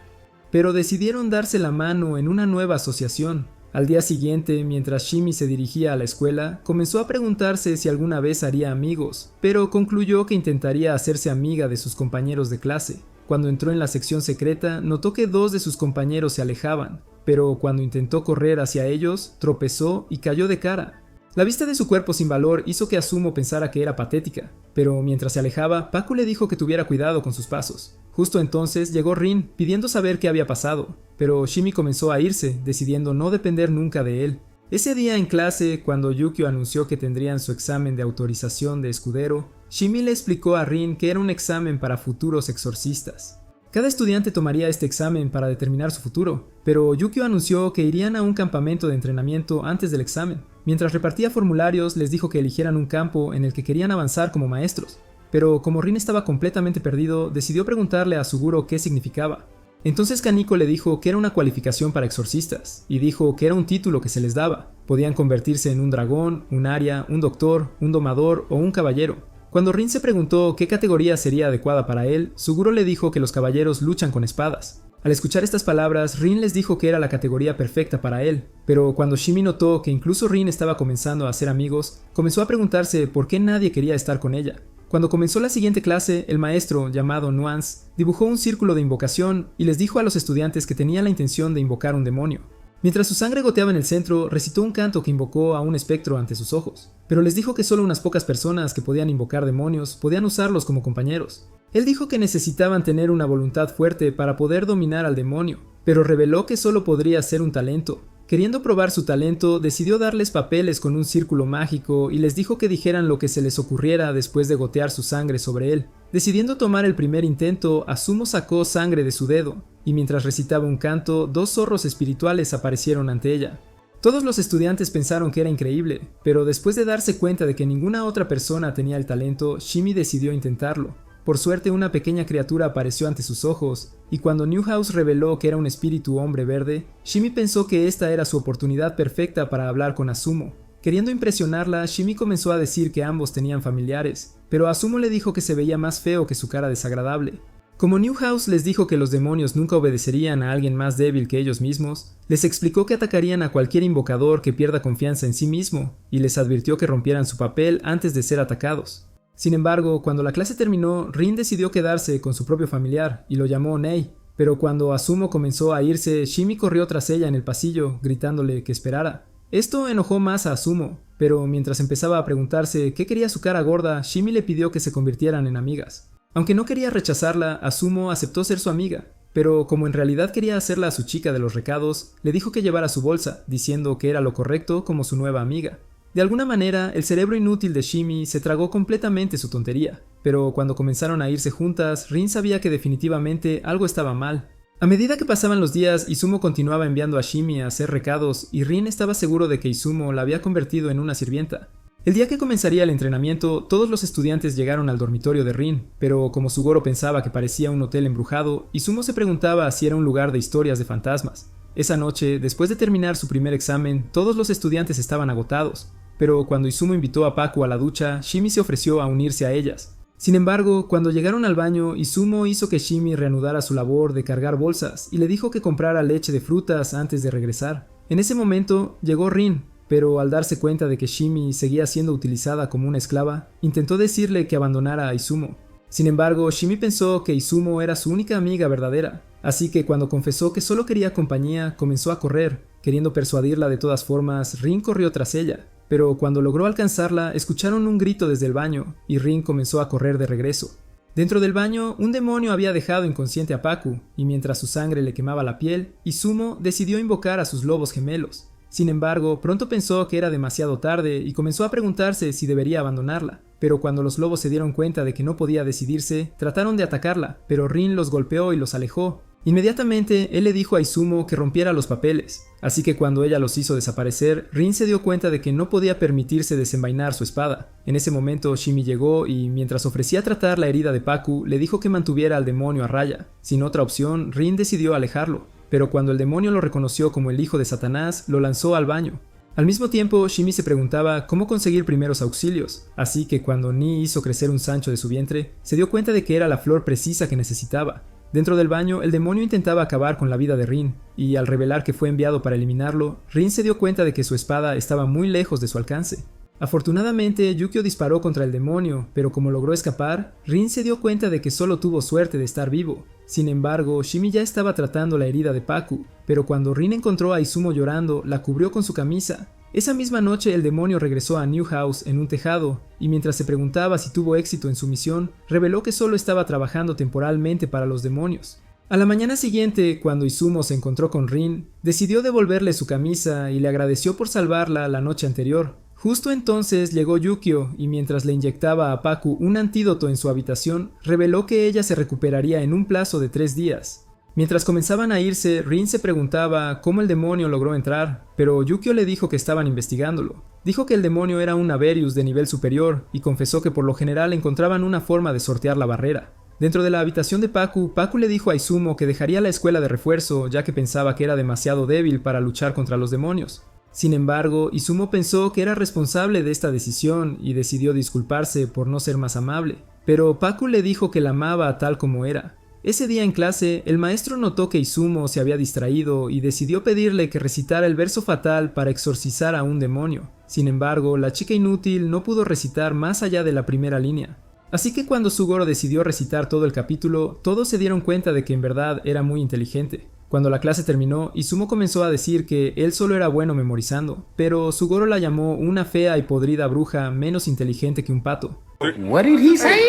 Pero decidieron darse la mano en una nueva asociación. Al día siguiente, mientras Shimi se dirigía a la escuela, comenzó a preguntarse si alguna vez haría amigos, pero concluyó que intentaría hacerse amiga de sus compañeros de clase. Cuando entró en la sección secreta, notó que 2 de sus compañeros se alejaban, pero cuando intentó correr hacia ellos, tropezó y cayó de cara. La vista de su cuerpo sin valor hizo que Asumo pensara que era patética, pero mientras se alejaba, Paku le dijo que tuviera cuidado con sus pasos. Justo entonces llegó Rin, pidiendo saber qué había pasado, pero Shimi comenzó a irse, decidiendo no depender nunca de él. Ese día en clase, cuando Yukio anunció que tendrían su examen de autorización de escudero, Shimi le explicó a Rin que era un examen para futuros exorcistas. Cada estudiante tomaría este examen para determinar su futuro, pero Yukio anunció que irían a un campamento de entrenamiento antes del examen. Mientras repartía formularios, les dijo que eligieran un campo en el que querían avanzar como maestros, pero como Rin estaba completamente perdido, decidió preguntarle a Suguro qué significaba. Entonces Kaniko le dijo que era una cualificación para exorcistas, y dijo que era un título que se les daba. Podían convertirse en un dragón, un aria, un doctor, un domador o un caballero. Cuando Rin se preguntó qué categoría sería adecuada para él, Suguro le dijo que los caballeros luchan con espadas. Al escuchar estas palabras, Rin les dijo que era la categoría perfecta para él, pero cuando Shimi notó que incluso Rin estaba comenzando a hacer amigos, comenzó a preguntarse por qué nadie quería estar con ella. Cuando comenzó la siguiente clase, el maestro, llamado Nuance, dibujó un círculo de invocación y les dijo a los estudiantes que tenía la intención de invocar un demonio. Mientras su sangre goteaba en el centro, recitó un canto que invocó a un espectro ante sus ojos, pero les dijo que solo unas pocas personas que podían invocar demonios podían usarlos como compañeros. Él dijo que necesitaban tener una voluntad fuerte para poder dominar al demonio, pero reveló que solo podría ser un talento. Queriendo probar su talento, decidió darles papeles con un círculo mágico y les dijo que dijeran lo que se les ocurriera después de gotear su sangre sobre él. Decidiendo tomar el primer intento, Azumo sacó sangre de su dedo, y mientras recitaba un canto, 2 zorros espirituales aparecieron ante ella. Todos los estudiantes pensaron que era increíble, pero después de darse cuenta de que ninguna otra persona tenía el talento, Shimi decidió intentarlo. Por suerte, una pequeña criatura apareció ante sus ojos, y cuando Newhouse reveló que era un espíritu hombre verde, Shimi pensó que esta era su oportunidad perfecta para hablar con Azumo. Queriendo impresionarla, Shimi comenzó a decir que ambos tenían familiares, pero Azumo le dijo que se veía más feo que su cara desagradable. Como Newhouse les dijo que los demonios nunca obedecerían a alguien más débil que ellos mismos, les explicó que atacarían a cualquier invocador que pierda confianza en sí mismo, y les advirtió que rompieran su papel antes de ser atacados. Sin embargo, cuando la clase terminó, Rin decidió quedarse con su propio familiar y lo llamó Nei, pero cuando Azumo comenzó a irse, Shimi corrió tras ella en el pasillo, gritándole que esperara. Esto enojó más a Azumo, pero mientras empezaba a preguntarse qué quería su cara gorda, Shimi le pidió que se convirtieran en amigas. Aunque no quería rechazarla, Azumo aceptó ser su amiga, pero como en realidad quería hacerla su chica de los recados, le dijo que llevara su bolsa, diciendo que era lo correcto como su nueva amiga. De alguna manera, el cerebro inútil de Shimi se tragó completamente su tontería, pero cuando comenzaron a irse juntas, Rin sabía que definitivamente algo estaba mal. A medida que pasaban los días, Izumo continuaba enviando a Shimi a hacer recados y Rin estaba seguro de que Izumo la había convertido en una sirvienta. El día que comenzaría el entrenamiento, todos los estudiantes llegaron al dormitorio de Rin, pero como Sugoro pensaba que parecía un hotel embrujado, Izumo se preguntaba si era un lugar de historias de fantasmas. Esa noche, después de terminar su primer examen, todos los estudiantes estaban agotados. Pero cuando Izumo invitó a Paku a la ducha, Shimi se ofreció a unirse a ellas. Sin embargo, cuando llegaron al baño, Izumo hizo que Shimi reanudara su labor de cargar bolsas y le dijo que comprara leche de frutas antes de regresar. En ese momento llegó Rin, pero al darse cuenta de que Shimi seguía siendo utilizada como una esclava, intentó decirle que abandonara a Izumo. Sin embargo, Shimi pensó que Izumo era su única amiga verdadera, así que cuando confesó que solo quería compañía, comenzó a correr. Queriendo persuadirla de todas formas, Rin corrió tras ella. Pero cuando logró alcanzarla, escucharon un grito desde el baño, y Rin comenzó a correr de regreso. Dentro del baño, un demonio había dejado inconsciente a Paku, y mientras su sangre le quemaba la piel, Izumo decidió invocar a sus lobos gemelos. Sin embargo, pronto pensó que era demasiado tarde y comenzó a preguntarse si debería abandonarla. Pero cuando los lobos se dieron cuenta de que no podía decidirse, trataron de atacarla, pero Rin los golpeó y los alejó. Inmediatamente, él le dijo a Izumo que rompiera los papeles, así que cuando ella los hizo desaparecer, Rin se dio cuenta de que no podía permitirse desenvainar su espada. En ese momento, Shimi llegó y, mientras ofrecía tratar la herida de Paku, le dijo que mantuviera al demonio a raya. Sin otra opción, Rin decidió alejarlo, pero cuando el demonio lo reconoció como el hijo de Satanás, lo lanzó al baño. Al mismo tiempo, Shimi se preguntaba cómo conseguir primeros auxilios, así que cuando Ni hizo crecer un Sancho de su vientre, se dio cuenta de que era la flor precisa que necesitaba. Dentro del baño, el demonio intentaba acabar con la vida de Rin, y al revelar que fue enviado para eliminarlo, Rin se dio cuenta de que su espada estaba muy lejos de su alcance. Afortunadamente, Yukio disparó contra el demonio, pero como logró escapar, Rin se dio cuenta de que solo tuvo suerte de estar vivo. Sin embargo, Shimi ya estaba tratando la herida de Paku, pero cuando Rin encontró a Izumo llorando, la cubrió con su camisa. Esa misma noche el demonio regresó a Newhouse en un tejado, y mientras se preguntaba si tuvo éxito en su misión, reveló que solo estaba trabajando temporalmente para los demonios. A la mañana siguiente, cuando Izumo se encontró con Rin, decidió devolverle su camisa y le agradeció por salvarla la noche anterior. Justo entonces llegó Yukio y mientras le inyectaba a Paku un antídoto en su habitación, reveló que ella se recuperaría en un plazo de 3 días. Mientras comenzaban a irse, Rin se preguntaba cómo el demonio logró entrar, pero Yukio le dijo que estaban investigándolo. Dijo que el demonio era un Averius de nivel superior y confesó que por lo general encontraban una forma de sortear la barrera. Dentro de la habitación de Paku, Paku le dijo a Izumo que dejaría la escuela de refuerzo ya que pensaba que era demasiado débil para luchar contra los demonios. Sin embargo, Izumo pensó que era responsable de esta decisión y decidió disculparse por no ser más amable, pero Paku le dijo que la amaba tal como era. Ese día en clase, el maestro notó que Izumo se había distraído y decidió pedirle que recitara el verso fatal para exorcizar a un demonio. Sin embargo, la chica inútil no pudo recitar más allá de la primera línea. Así que cuando Sugoro decidió recitar todo el capítulo, todos se dieron cuenta de que en verdad era muy inteligente. Cuando la clase terminó, Izumo comenzó a decir que él solo era bueno memorizando, pero Sugoro la llamó una fea y podrida bruja menos inteligente que un pato. What did he say?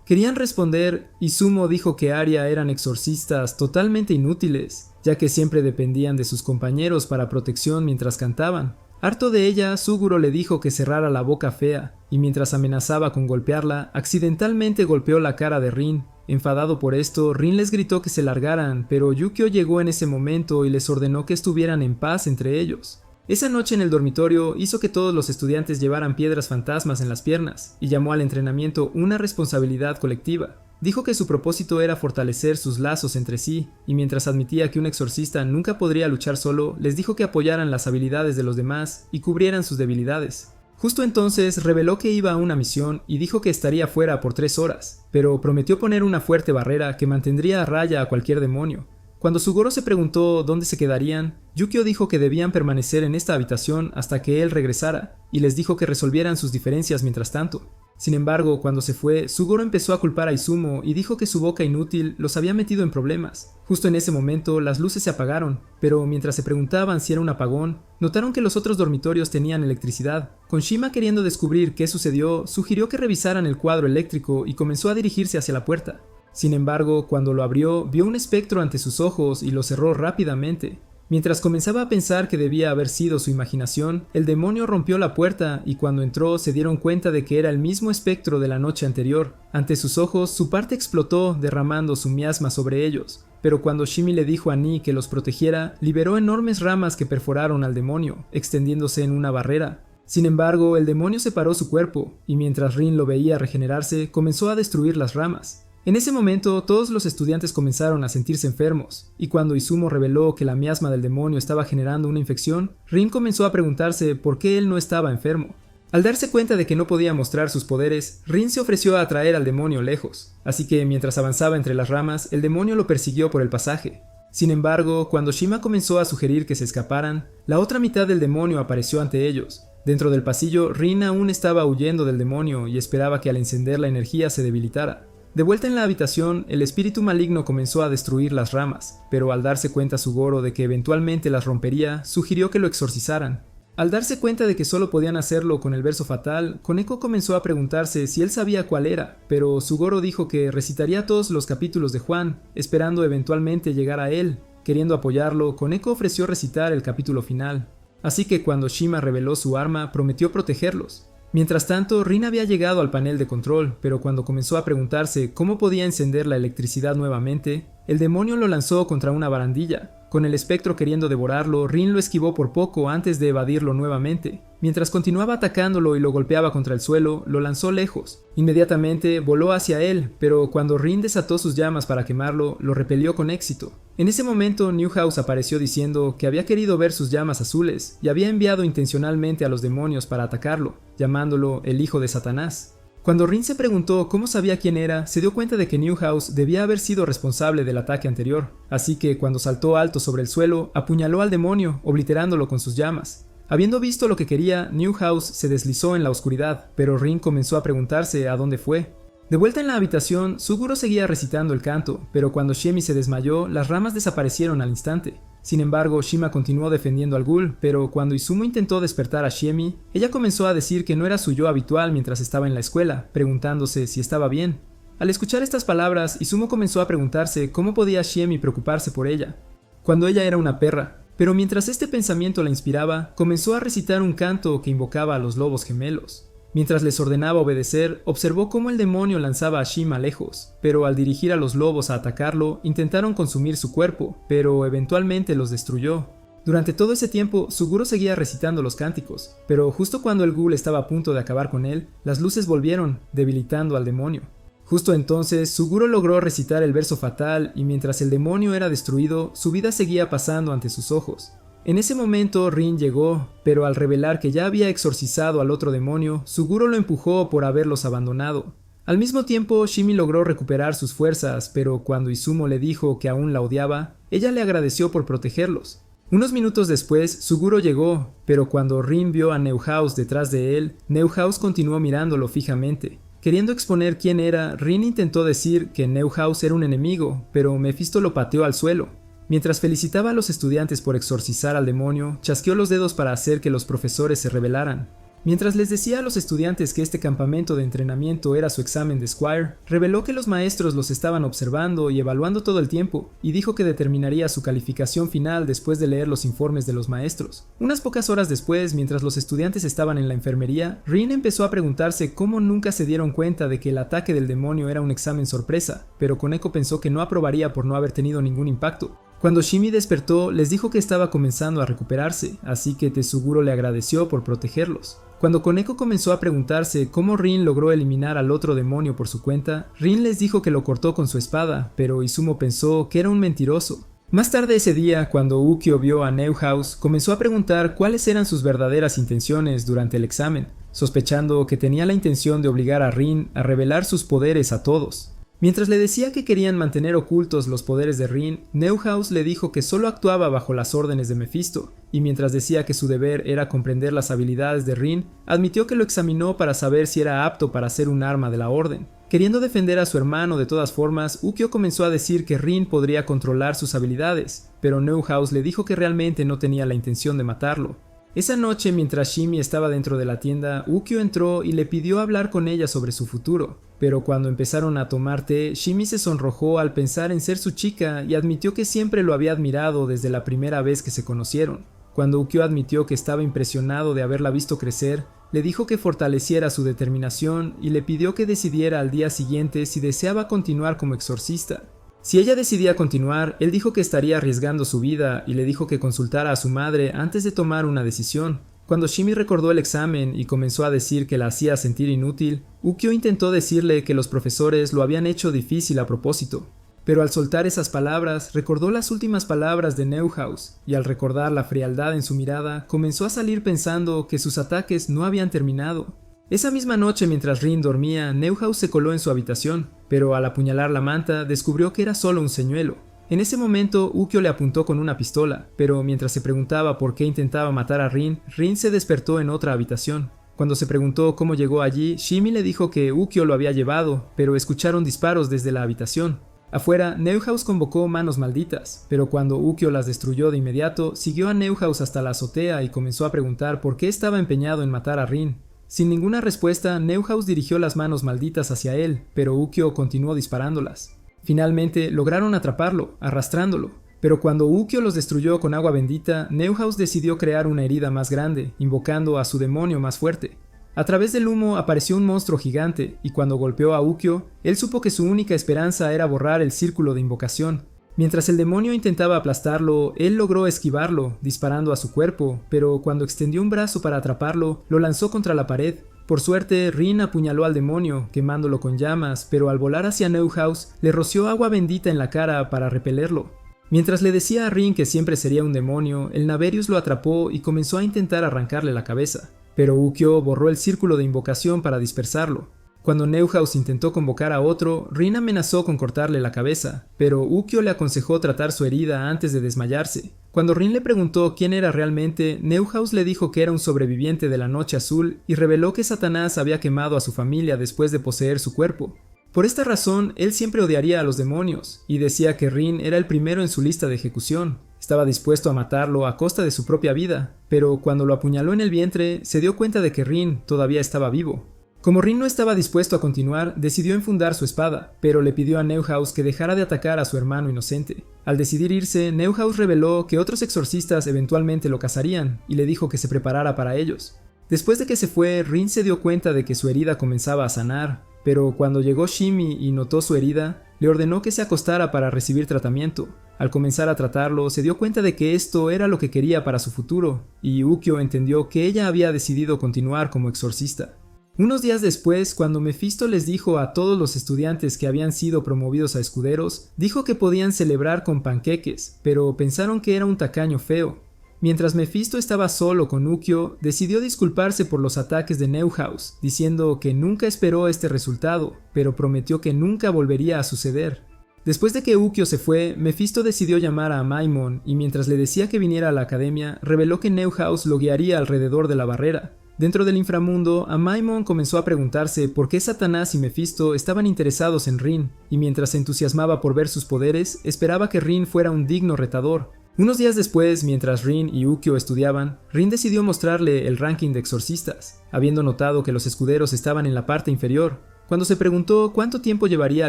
Querían responder, Izumo dijo que Aria eran exorcistas totalmente inútiles, ya que siempre dependían de sus compañeros para protección mientras cantaban. Harto de ella, Suguro le dijo que cerrara la boca fea, y mientras amenazaba con golpearla, accidentalmente golpeó la cara de Rin. Enfadado por esto, Rin les gritó que se largaran, pero Yukio llegó en ese momento y les ordenó que estuvieran en paz entre ellos. Esa noche en el dormitorio hizo que todos los estudiantes llevaran piedras fantasmas en las piernas, y llamó al entrenamiento una responsabilidad colectiva. Dijo que su propósito era fortalecer sus lazos entre sí, y mientras admitía que un exorcista nunca podría luchar solo, les dijo que apoyaran las habilidades de los demás y cubrieran sus debilidades. Justo entonces reveló que iba a una misión y dijo que estaría fuera por 3 horas, pero prometió poner una fuerte barrera que mantendría a raya a cualquier demonio. Cuando Sugoro se preguntó dónde se quedarían, Yukio dijo que debían permanecer en esta habitación hasta que él regresara, y les dijo que resolvieran sus diferencias mientras tanto. Sin embargo, cuando se fue, Sugoro empezó a culpar a Izumo y dijo que su boca inútil los había metido en problemas. Justo en ese momento, las luces se apagaron, pero mientras se preguntaban si era un apagón, notaron que los otros dormitorios tenían electricidad. Con Shima queriendo descubrir qué sucedió, sugirió que revisaran el cuadro eléctrico y comenzó a dirigirse hacia la puerta. Sin embargo, cuando lo abrió, vio un espectro ante sus ojos y lo cerró rápidamente. Mientras comenzaba a pensar que debía haber sido su imaginación, el demonio rompió la puerta y cuando entró se dieron cuenta de que era el mismo espectro de la noche anterior. Ante sus ojos, su parte explotó, derramando su miasma sobre ellos. Pero cuando Shimi le dijo a Ni que los protegiera, liberó enormes ramas que perforaron al demonio, extendiéndose en una barrera. Sin embargo, el demonio separó su cuerpo, y mientras Rin lo veía regenerarse, comenzó a destruir las ramas. En ese momento, todos los estudiantes comenzaron a sentirse enfermos, y cuando Izumo reveló que la miasma del demonio estaba generando una infección, Rin comenzó a preguntarse por qué él no estaba enfermo. Al darse cuenta de que no podía mostrar sus poderes, Rin se ofreció a atraer al demonio lejos, así que mientras avanzaba entre las ramas, el demonio lo persiguió por el pasaje. Sin embargo, cuando Shima comenzó a sugerir que se escaparan, la otra mitad del demonio apareció ante ellos. Dentro del pasillo, Rin aún estaba huyendo del demonio y esperaba que al encender la energía se debilitara. De vuelta en la habitación, el espíritu maligno comenzó a destruir las ramas, pero al darse cuenta Sugoro de que eventualmente las rompería, sugirió que lo exorcizaran. Al darse cuenta de que solo podían hacerlo con el verso fatal, Koneko comenzó a preguntarse si él sabía cuál era, pero Sugoro dijo que recitaría todos los capítulos de Juan, esperando eventualmente llegar a él. Queriendo apoyarlo, Koneko ofreció recitar el capítulo final. Así que cuando Shima reveló su arma, prometió protegerlos. Mientras tanto, Rin había llegado al panel de control, pero cuando comenzó a preguntarse cómo podía encender la electricidad nuevamente, el demonio lo lanzó contra una barandilla. Con el espectro queriendo devorarlo, Rin lo esquivó por poco antes de evadirlo nuevamente. Mientras continuaba atacándolo y lo golpeaba contra el suelo, lo lanzó lejos. Inmediatamente voló hacia él, pero cuando Rin desató sus llamas para quemarlo, lo repelió con éxito. En ese momento, Newhouse apareció diciendo que había querido ver sus llamas azules y había enviado intencionalmente a los demonios para atacarlo, llamándolo el hijo de Satanás. Cuando Rin se preguntó cómo sabía quién era, se dio cuenta de que Newhouse debía haber sido responsable del ataque anterior, así que cuando saltó alto sobre el suelo, apuñaló al demonio, obliterándolo con sus llamas. Habiendo visto lo que quería, Newhouse se deslizó en la oscuridad, pero Rin comenzó a preguntarse a dónde fue. De vuelta en la habitación, Suguro seguía recitando el canto, pero cuando Shemi se desmayó, las ramas desaparecieron al instante. Sin embargo, Shima continuó defendiendo al ghoul, pero cuando Izumo intentó despertar a Shemi, ella comenzó a decir que no era su yo habitual mientras estaba en la escuela, preguntándose si estaba bien. Al escuchar estas palabras, Izumo comenzó a preguntarse cómo podía Shemi preocuparse por ella, cuando ella era una perra. Pero mientras este pensamiento la inspiraba, comenzó a recitar un canto que invocaba a los lobos gemelos. Mientras les ordenaba obedecer, observó cómo el demonio lanzaba a Shima lejos, pero al dirigir a los lobos a atacarlo, intentaron consumir su cuerpo, pero eventualmente los destruyó. Durante todo ese tiempo, Suguro seguía recitando los cánticos, pero justo cuando el ghoul estaba a punto de acabar con él, las luces volvieron, debilitando al demonio. Justo entonces, Suguro logró recitar el verso fatal y mientras el demonio era destruido, su vida seguía pasando ante sus ojos. En ese momento Rin llegó, pero al revelar que ya había exorcizado al otro demonio, Suguro lo empujó por haberlos abandonado. Al mismo tiempo, Shimi logró recuperar sus fuerzas, pero cuando Izumo le dijo que aún la odiaba, ella le agradeció por protegerlos. Unos minutos después, Suguro llegó, pero cuando Rin vio a Newhouse detrás de él, Newhouse continuó mirándolo fijamente. Queriendo exponer quién era, Rin intentó decir que Newhouse era un enemigo, pero Mephisto lo pateó al suelo. Mientras felicitaba a los estudiantes por exorcizar al demonio, chasqueó los dedos para hacer que los profesores se rebelaran. Mientras les decía a los estudiantes que este campamento de entrenamiento era su examen de Squire, reveló que los maestros los estaban observando y evaluando todo el tiempo, y dijo que determinaría su calificación final después de leer los informes de los maestros. Unas pocas horas después, mientras los estudiantes estaban en la enfermería, Rin empezó a preguntarse cómo nunca se dieron cuenta de que el ataque del demonio era un examen sorpresa, pero Koneko pensó que no aprobaría por no haber tenido ningún impacto. Cuando Shimi despertó, les dijo que estaba comenzando a recuperarse, así que Tetsuguro le agradeció por protegerlos. Cuando Koneko comenzó a preguntarse cómo Rin logró eliminar al otro demonio por su cuenta, Rin les dijo que lo cortó con su espada, pero Izumo pensó que era un mentiroso. Más tarde ese día, cuando Ukyo vio a Neuhaus, comenzó a preguntar cuáles eran sus verdaderas intenciones durante el examen, sospechando que tenía la intención de obligar a Rin a revelar sus poderes a todos. Mientras le decía que querían mantener ocultos los poderes de Rin, Neuhaus le dijo que solo actuaba bajo las órdenes de Mephisto, y mientras decía que su deber era comprender las habilidades de Rin, admitió que lo examinó para saber si era apto para ser un arma de la orden. Queriendo defender a su hermano de todas formas, Ukyo comenzó a decir que Rin podría controlar sus habilidades, pero Neuhaus le dijo que realmente no tenía la intención de matarlo. Esa noche, mientras Shimi estaba dentro de la tienda, Ukyo entró y le pidió hablar con ella sobre su futuro. Pero cuando empezaron a tomar té, Shimi se sonrojó al pensar en ser su chica y admitió que siempre lo había admirado desde la primera vez que se conocieron. Cuando Ukyo admitió que estaba impresionado de haberla visto crecer, le dijo que fortaleciera su determinación y le pidió que decidiera al día siguiente si deseaba continuar como exorcista. Si ella decidía continuar, él dijo que estaría arriesgando su vida y le dijo que consultara a su madre antes de tomar una decisión. Cuando Shimi recordó el examen y comenzó a decir que la hacía sentir inútil, Ukyo intentó decirle que los profesores lo habían hecho difícil a propósito. Pero al soltar esas palabras, recordó las últimas palabras de Neuhaus, y al recordar la frialdad en su mirada, comenzó a salir pensando que sus ataques no habían terminado. Esa misma noche, mientras Rin dormía, Neuhaus se coló en su habitación, pero al apuñalar la manta descubrió que era solo un señuelo. En ese momento, Ukyo le apuntó con una pistola, pero mientras se preguntaba por qué intentaba matar a Rin, Rin se despertó en otra habitación. Cuando se preguntó cómo llegó allí, Shimi le dijo que Ukyo lo había llevado, pero escucharon disparos desde la habitación. Afuera, Neuhaus convocó manos malditas, pero cuando Ukyo las destruyó de inmediato, siguió a Neuhaus hasta la azotea y comenzó a preguntar por qué estaba empeñado en matar a Rin. Sin ninguna respuesta, Neuhaus dirigió las manos malditas hacia él, pero Ukyo continuó disparándolas. Finalmente, lograron atraparlo, arrastrándolo. Pero cuando Ukyo los destruyó con agua bendita, Neuhaus decidió crear una herida más grande, invocando a su demonio más fuerte. A través del humo apareció un monstruo gigante, y cuando golpeó a Ukyo, él supo que su única esperanza era borrar el círculo de invocación. Mientras el demonio intentaba aplastarlo, él logró esquivarlo, disparando a su cuerpo, pero cuando extendió un brazo para atraparlo, lo lanzó contra la pared. Por suerte, Rin apuñaló al demonio, quemándolo con llamas, pero al volar hacia Neuhaus, le roció agua bendita en la cara para repelerlo. Mientras le decía a Rin que siempre sería un demonio, el Naverius lo atrapó y comenzó a intentar arrancarle la cabeza, pero Ukyo borró el círculo de invocación para dispersarlo. Cuando Neuhaus intentó convocar a otro, Rin amenazó con cortarle la cabeza, pero Ukyo le aconsejó tratar su herida antes de desmayarse. Cuando Rin le preguntó quién era realmente, Neuhaus le dijo que era un sobreviviente de la Noche Azul y reveló que Satanás había quemado a su familia después de poseer su cuerpo. Por esta razón, él siempre odiaría a los demonios, y decía que Rin era el primero en su lista de ejecución. Estaba dispuesto a matarlo a costa de su propia vida, pero cuando lo apuñaló en el vientre, se dio cuenta de que Rin todavía estaba vivo. Como Rin no estaba dispuesto a continuar, decidió enfundar su espada, pero le pidió a Neuhaus que dejara de atacar a su hermano inocente. Al decidir irse, Neuhaus reveló que otros exorcistas eventualmente lo cazarían, y le dijo que se preparara para ellos. Después de que se fue, Rin se dio cuenta de que su herida comenzaba a sanar, pero cuando llegó Shimi y notó su herida, le ordenó que se acostara para recibir tratamiento. Al comenzar a tratarlo, se dio cuenta de que esto era lo que quería para su futuro, y Ukyo entendió que ella había decidido continuar como exorcista. Unos días después, cuando Mephisto les dijo a todos los estudiantes que habían sido promovidos a escuderos, dijo que podían celebrar con panqueques, pero pensaron que era un tacaño feo. Mientras Mephisto estaba solo con Ukyo, decidió disculparse por los ataques de Neuhaus, diciendo que nunca esperó este resultado, pero prometió que nunca volvería a suceder. Después de que Ukyo se fue, Mephisto decidió llamar a Maimon y mientras le decía que viniera a la academia, reveló que Neuhaus lo guiaría alrededor de la barrera. Dentro del inframundo, Amaimon comenzó a preguntarse por qué Satanás y Mefisto estaban interesados en Rin, y mientras se entusiasmaba por ver sus poderes, esperaba que Rin fuera un digno retador. Unos días después, mientras Rin y Ukyo estudiaban, Rin decidió mostrarle el ranking de exorcistas, habiendo notado que los escuderos estaban en la parte inferior. Cuando se preguntó cuánto tiempo llevaría a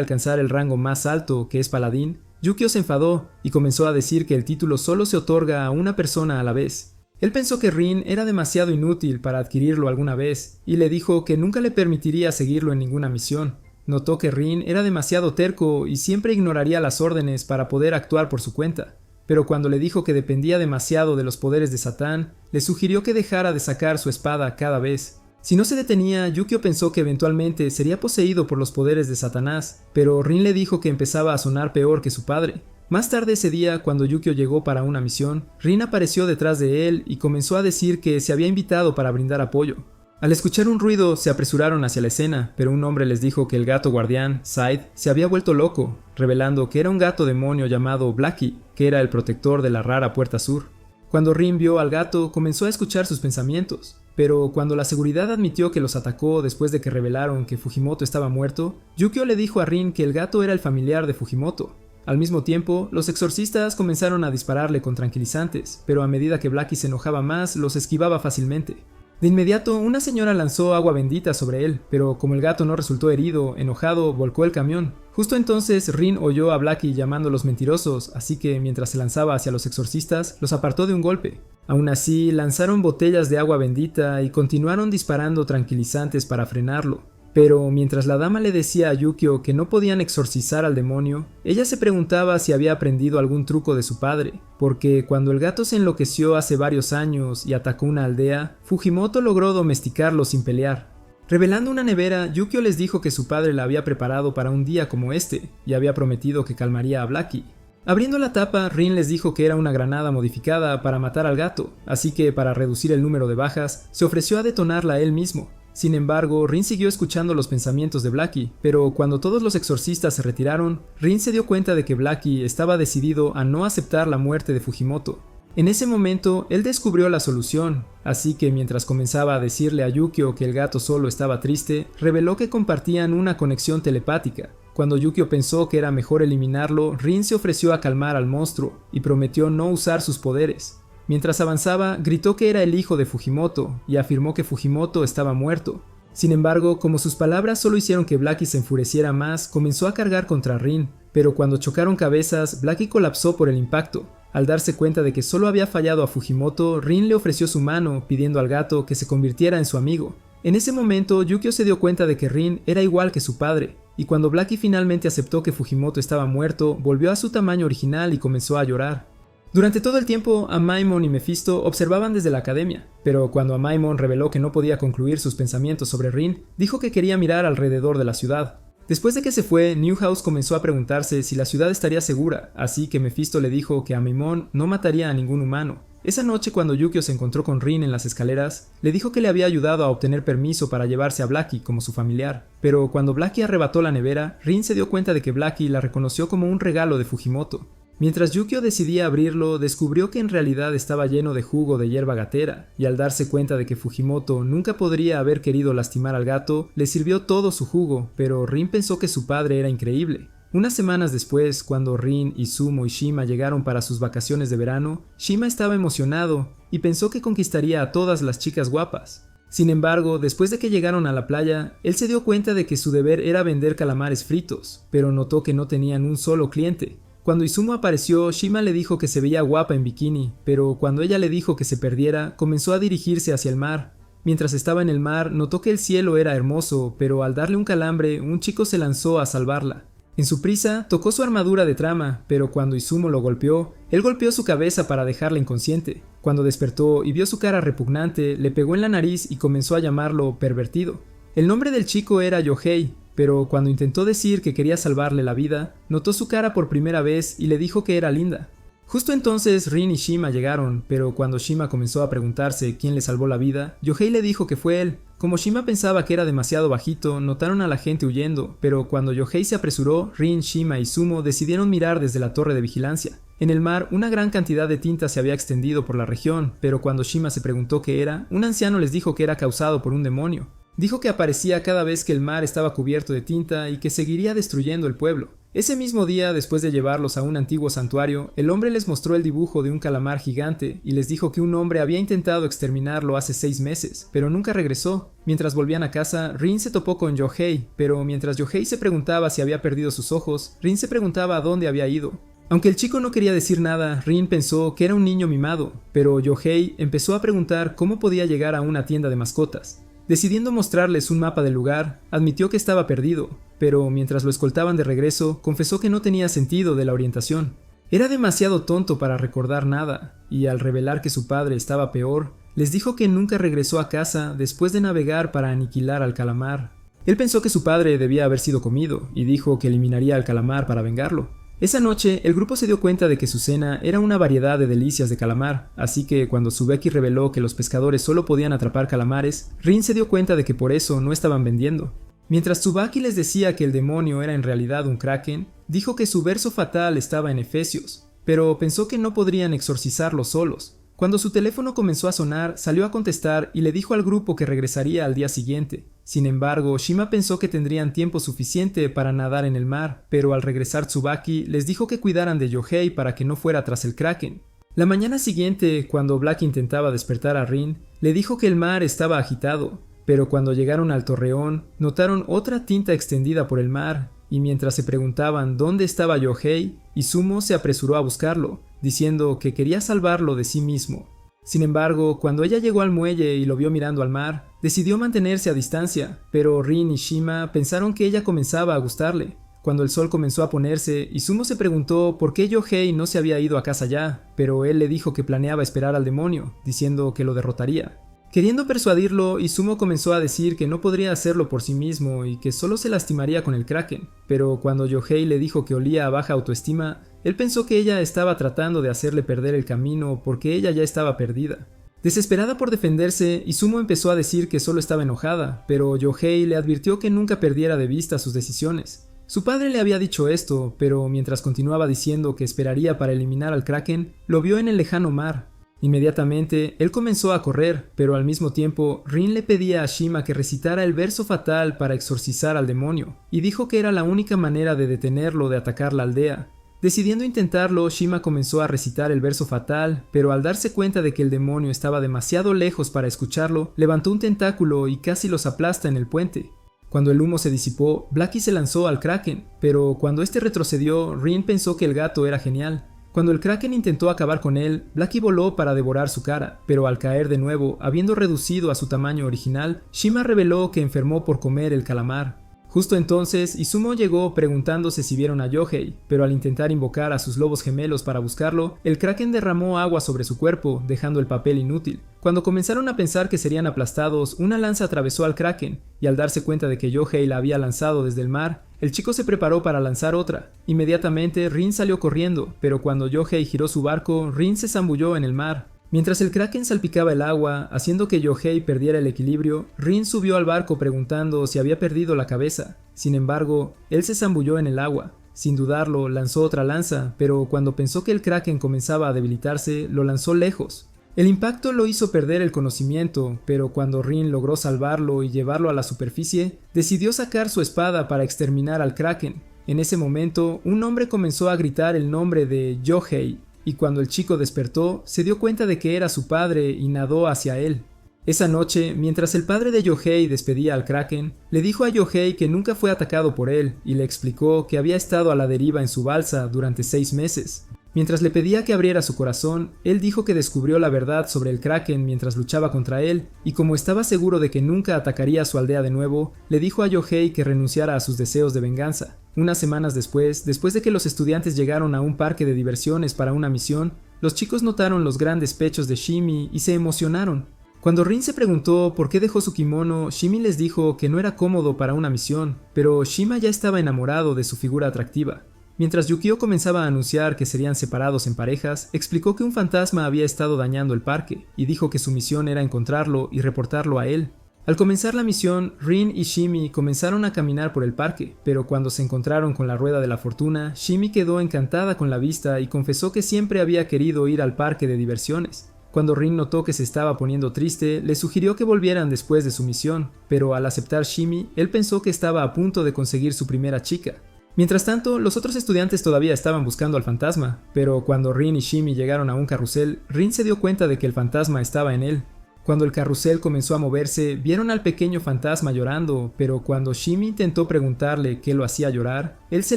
alcanzar el rango más alto, que es paladín, Ukyo se enfadó y comenzó a decir que el título solo se otorga a una persona a la vez. Él pensó que Rin era demasiado inútil para adquirirlo alguna vez, y le dijo que nunca le permitiría seguirlo en ninguna misión. Notó que Rin era demasiado terco y siempre ignoraría las órdenes para poder actuar por su cuenta. Pero cuando le dijo que dependía demasiado de los poderes de Satán, le sugirió que dejara de sacar su espada cada vez. Si no se detenía, Ukyo pensó que eventualmente sería poseído por los poderes de Satanás, pero Rin le dijo que empezaba a sonar peor que su padre. Más tarde ese día, cuando Ukyo llegó para una misión, Rin apareció detrás de él y comenzó a decir que se había invitado para brindar apoyo. Al escuchar un ruido, se apresuraron hacia la escena, pero un hombre les dijo que el gato guardián, Side, se había vuelto loco, revelando que era un gato demonio llamado Blackie, que era el protector de la rara puerta sur. Cuando Rin vio al gato, comenzó a escuchar sus pensamientos, pero cuando la seguridad admitió que los atacó después de que revelaron que Fujimoto estaba muerto, Ukyo le dijo a Rin que el gato era el familiar de Fujimoto. Al mismo tiempo, los exorcistas comenzaron a dispararle con tranquilizantes, pero a medida que Blackie se enojaba más, los esquivaba fácilmente. De inmediato, una señora lanzó agua bendita sobre él, pero como el gato no resultó herido, enojado, volcó el camión. Justo entonces, Rin oyó a Blackie llamándolos mentirosos, así que mientras se lanzaba hacia los exorcistas, los apartó de un golpe. Aún así, lanzaron botellas de agua bendita y continuaron disparando tranquilizantes para frenarlo. Pero mientras la dama le decía a Ukyo que no podían exorcizar al demonio, ella se preguntaba si había aprendido algún truco de su padre, porque cuando el gato se enloqueció hace varios años y atacó una aldea, Fujimoto logró domesticarlo sin pelear. Revelando una nevera, Ukyo les dijo que su padre la había preparado para un día como este, y había prometido que calmaría a Blackie. Abriendo la tapa, Rin les dijo que era una granada modificada para matar al gato, así que para reducir el número de bajas, se ofreció a detonarla él mismo. Sin embargo, Rin siguió escuchando los pensamientos de Blackie, pero cuando todos los exorcistas se retiraron, Rin se dio cuenta de que Blackie estaba decidido a no aceptar la muerte de Fujimoto. En ese momento, él descubrió la solución, así que mientras comenzaba a decirle a Ukyo que el gato solo estaba triste, reveló que compartían una conexión telepática. Cuando Ukyo pensó que era mejor eliminarlo, Rin se ofreció a calmar al monstruo y prometió no usar sus poderes. Mientras avanzaba, gritó que era el hijo de Fujimoto y afirmó que Fujimoto estaba muerto. Sin embargo, como sus palabras solo hicieron que Blackie se enfureciera más, comenzó a cargar contra Rin, pero cuando chocaron cabezas, Blackie colapsó por el impacto. Al darse cuenta de que solo había fallado a Fujimoto, Rin le ofreció su mano, pidiendo al gato que se convirtiera en su amigo. En ese momento, Ukyo se dio cuenta de que Rin era igual que su padre, y cuando Blackie finalmente aceptó que Fujimoto estaba muerto, volvió a su tamaño original y comenzó a llorar. Durante todo el tiempo, Amaimon y Mefisto observaban desde la academia, pero cuando Amaimon reveló que no podía concluir sus pensamientos sobre Rin, dijo que quería mirar alrededor de la ciudad. Después de que se fue, Newhouse comenzó a preguntarse si la ciudad estaría segura, así que Mefisto le dijo que Amaimon no mataría a ningún humano. Esa noche, cuando Ukyo se encontró con Rin en las escaleras, le dijo que le había ayudado a obtener permiso para llevarse a Blackie como su familiar, pero cuando Blackie arrebató la nevera, Rin se dio cuenta de que Blackie la reconoció como un regalo de Fujimoto. Mientras Ukyo decidía abrirlo, descubrió que en realidad estaba lleno de jugo de hierba gatera, y al darse cuenta de que Fujimoto nunca podría haber querido lastimar al gato, le sirvió todo su jugo, pero Rin pensó que su padre era increíble. Unas semanas después, cuando Rin, Izumo y Shima llegaron para sus vacaciones de verano, Shima estaba emocionado y pensó que conquistaría a todas las chicas guapas. Sin embargo, después de que llegaron a la playa, él se dio cuenta de que su deber era vender calamares fritos, pero notó que no tenían un solo cliente. Cuando Izumo apareció, Shima le dijo que se veía guapa en bikini, pero cuando ella le dijo que se perdiera, comenzó a dirigirse hacia el mar. Mientras estaba en el mar, notó que el cielo era hermoso, pero al darle un calambre, un chico se lanzó a salvarla. En su prisa, tocó su armadura de trama, pero cuando Izumo lo golpeó, él golpeó su cabeza para dejarla inconsciente. Cuando despertó y vio su cara repugnante, le pegó en la nariz y comenzó a llamarlo pervertido. El nombre del chico era Yohei, pero cuando intentó decir que quería salvarle la vida, notó su cara por primera vez y le dijo que era linda. Justo entonces Rin y Shima llegaron, pero cuando Shima comenzó a preguntarse quién le salvó la vida, Yohei le dijo que fue él. Como Shima pensaba que era demasiado bajito, notaron a la gente huyendo, pero cuando Yohei se apresuró, Rin, Shima y Izumo decidieron mirar desde la torre de vigilancia. En el mar, una gran cantidad de tinta se había extendido por la región, pero cuando Shima se preguntó qué era, un anciano les dijo que era causado por un demonio. Dijo que aparecía cada vez que el mar estaba cubierto de tinta y que seguiría destruyendo el pueblo. Ese mismo día, después de llevarlos a un antiguo santuario, el hombre les mostró el dibujo de un calamar gigante y les dijo que un hombre había intentado exterminarlo hace 6 meses, pero nunca regresó. Mientras volvían a casa, Rin se topó con Yohei, pero mientras Yohei se preguntaba si había perdido sus ojos, Rin se preguntaba a dónde había ido. Aunque el chico no quería decir nada, Rin pensó que era un niño mimado, pero Yohei empezó a preguntar cómo podía llegar a una tienda de mascotas. Decidiendo mostrarles un mapa del lugar, admitió que estaba perdido, pero mientras lo escoltaban de regreso, confesó que no tenía sentido de la orientación. Era demasiado tonto para recordar nada, y al revelar que su padre estaba peor, les dijo que nunca regresó a casa después de navegar para aniquilar al calamar. Él pensó que su padre debía haber sido comido, y dijo que eliminaría al calamar para vengarlo. Esa noche, el grupo se dio cuenta de que su cena era una variedad de delicias de calamar, así que cuando Tsubeki reveló que los pescadores solo podían atrapar calamares, Rin se dio cuenta de que por eso no estaban vendiendo. Mientras Tsubaki les decía que el demonio era en realidad un kraken, dijo que su verso fatal estaba en Efesios, pero pensó que no podrían exorcizarlo solos. Cuando su teléfono comenzó a sonar, salió a contestar y le dijo al grupo que regresaría al día siguiente. Sin embargo, Shima pensó que tendrían tiempo suficiente para nadar en el mar, pero al regresar Tsubaki les dijo que cuidaran de Yohei para que no fuera tras el kraken. La mañana siguiente, cuando Black intentaba despertar a Rin, le dijo que el mar estaba agitado, pero cuando llegaron al torreón, notaron otra tinta extendida por el mar, y mientras se preguntaban dónde estaba Yohei, Izumo se apresuró a buscarlo, diciendo que quería salvarlo de sí mismo. Sin embargo, cuando ella llegó al muelle y lo vio mirando al mar, decidió mantenerse a distancia, pero Rin y Shima pensaron que ella comenzaba a gustarle. Cuando el sol comenzó a ponerse, Izumo se preguntó por qué Yohei no se había ido a casa ya, pero él le dijo que planeaba esperar al demonio, diciendo que lo derrotaría. Queriendo persuadirlo, Izumo comenzó a decir que no podría hacerlo por sí mismo y que solo se lastimaría con el kraken, pero cuando Yohei le dijo que olía a baja autoestima, él pensó que ella estaba tratando de hacerle perder el camino porque ella ya estaba perdida. Desesperada por defenderse, Izumo empezó a decir que solo estaba enojada, pero Yohei le advirtió que nunca perdiera de vista sus decisiones. Su padre le había dicho esto, pero mientras continuaba diciendo que esperaría para eliminar al kraken, lo vio en el lejano mar. Inmediatamente, él comenzó a correr, pero al mismo tiempo, Rin le pedía a Shima que recitara el verso fatal para exorcizar al demonio, y dijo que era la única manera de detenerlo de atacar la aldea. Decidiendo intentarlo, Shima comenzó a recitar el verso fatal, pero al darse cuenta de que el demonio estaba demasiado lejos para escucharlo, levantó un tentáculo y casi los aplasta en el puente. Cuando el humo se disipó, Blackie se lanzó al kraken, pero cuando este retrocedió, Rin pensó que el gato era genial. Cuando el kraken intentó acabar con él, Blackie voló para devorar su cara, pero al caer de nuevo, habiendo reducido a su tamaño original, Shima reveló que enfermó por comer el calamar. Justo entonces, Izumo llegó preguntándose si vieron a Yohei, pero al intentar invocar a sus lobos gemelos para buscarlo, el kraken derramó agua sobre su cuerpo, dejando el papel inútil. Cuando comenzaron a pensar que serían aplastados, una lanza atravesó al kraken, y al darse cuenta de que Yohei la había lanzado desde el mar, el chico se preparó para lanzar otra. Inmediatamente, Rin salió corriendo, pero cuando Yohei giró su barco, Rin se zambulló en el mar. Mientras el kraken salpicaba el agua, haciendo que Yohei perdiera el equilibrio, Rin subió al barco preguntando si había perdido la cabeza. Sin embargo, él se zambulló en el agua. Sin dudarlo, lanzó otra lanza, pero cuando pensó que el kraken comenzaba a debilitarse, lo lanzó lejos. El impacto lo hizo perder el conocimiento, pero cuando Rin logró salvarlo y llevarlo a la superficie, decidió sacar su espada para exterminar al kraken. En ese momento, un hombre comenzó a gritar el nombre de Yohei, y cuando el chico despertó, se dio cuenta de que era su padre y nadó hacia él. Esa noche, mientras el padre de Yohei despedía al kraken, le dijo a Yohei que nunca fue atacado por él y le explicó que había estado a la deriva en su balsa durante 6 meses. Mientras le pedía que abriera su corazón, él dijo que descubrió la verdad sobre el kraken mientras luchaba contra él, y como estaba seguro de que nunca atacaría a su aldea de nuevo, le dijo a Yohei que renunciara a sus deseos de venganza. Unas semanas después de que los estudiantes llegaron a un parque de diversiones para una misión, los chicos notaron los grandes pechos de Shimi y se emocionaron. Cuando Rin se preguntó por qué dejó su kimono, Shimi les dijo que no era cómodo para una misión, pero Shima ya estaba enamorado de su figura atractiva. Mientras Yukio comenzaba a anunciar que serían separados en parejas, explicó que un fantasma había estado dañando el parque, y dijo que su misión era encontrarlo y reportarlo a él. Al comenzar la misión, Rin y Shimi comenzaron a caminar por el parque, pero cuando se encontraron con la Rueda de la Fortuna, Shimi quedó encantada con la vista y confesó que siempre había querido ir al parque de diversiones. Cuando Rin notó que se estaba poniendo triste, le sugirió que volvieran después de su misión, pero al aceptar Shimi, él pensó que estaba a punto de conseguir su primera chica. Mientras tanto, los otros estudiantes todavía estaban buscando al fantasma, pero cuando Rin y Shimi llegaron a un carrusel, Rin se dio cuenta de que el fantasma estaba en él. Cuando el carrusel comenzó a moverse, vieron al pequeño fantasma llorando, pero cuando Shimi intentó preguntarle qué lo hacía llorar, él se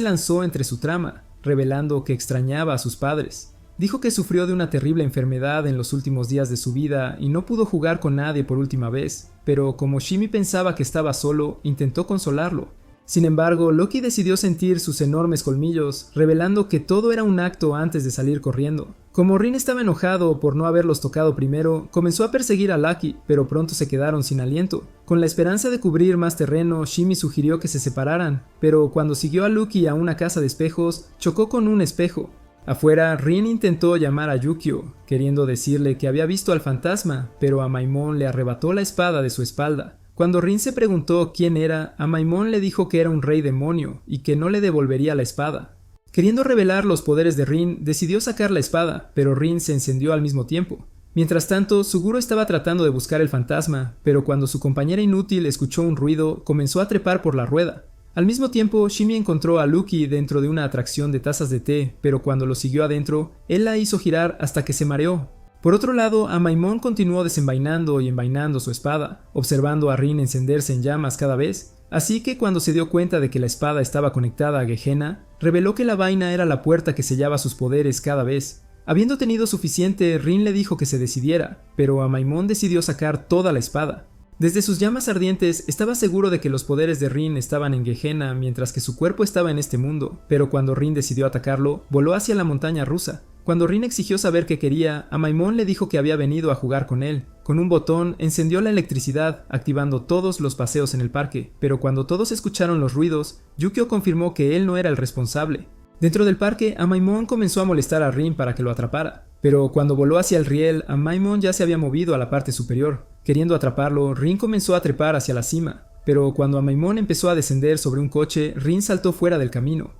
lanzó entre su trama, revelando que extrañaba a sus padres. Dijo que sufrió de una terrible enfermedad en los últimos días de su vida y no pudo jugar con nadie por última vez, pero como Shimi pensaba que estaba solo, intentó consolarlo. Sin embargo, Loki decidió sentir sus enormes colmillos, revelando que todo era un acto antes de salir corriendo. Como Rin estaba enojado por no haberlos tocado primero, comenzó a perseguir a Lucky, pero pronto se quedaron sin aliento. Con la esperanza de cubrir más terreno, Shimi sugirió que se separaran, pero cuando siguió a Lucky a una casa de espejos, chocó con un espejo. Afuera, Rin intentó llamar a Yukio, queriendo decirle que había visto al fantasma, pero Amaimon le arrebató la espada de su espalda. Cuando Rin se preguntó quién era, Amaimon le dijo que era un rey demonio y que no le devolvería la espada. Queriendo revelar los poderes de Rin, decidió sacar la espada, pero Rin se encendió al mismo tiempo. Mientras tanto, Suguro estaba tratando de buscar el fantasma, pero cuando su compañera inútil escuchó un ruido, comenzó a trepar por la rueda. Al mismo tiempo, Shimi encontró a Lucky dentro de una atracción de tazas de té, pero cuando lo siguió adentro, él la hizo girar hasta que se mareó. Por otro lado, Amaimon continuó desenvainando y envainando su espada, observando a Rin encenderse en llamas cada vez, así que cuando se dio cuenta de que la espada estaba conectada a Gehenna, reveló que la vaina era la puerta que sellaba sus poderes cada vez. Habiendo tenido suficiente, Rin le dijo que se decidiera, pero Amaimon decidió sacar toda la espada. Desde sus llamas ardientes estaba seguro de que los poderes de Rin estaban en Gehenna mientras que su cuerpo estaba en este mundo, pero cuando Rin decidió atacarlo, voló hacia la montaña rusa. Cuando Rin exigió saber qué quería, Amaimon le dijo que había venido a jugar con él. Con un botón encendió la electricidad, activando todos los paseos en el parque, pero cuando todos escucharon los ruidos, Yukio confirmó que él no era el responsable. Dentro del parque, Amaimon comenzó a molestar a Rin para que lo atrapara, pero cuando voló hacia el riel, Amaimon ya se había movido a la parte superior. Queriendo atraparlo, Rin comenzó a trepar hacia la cima, pero cuando Amaimon empezó a descender sobre un coche, Rin saltó fuera del camino.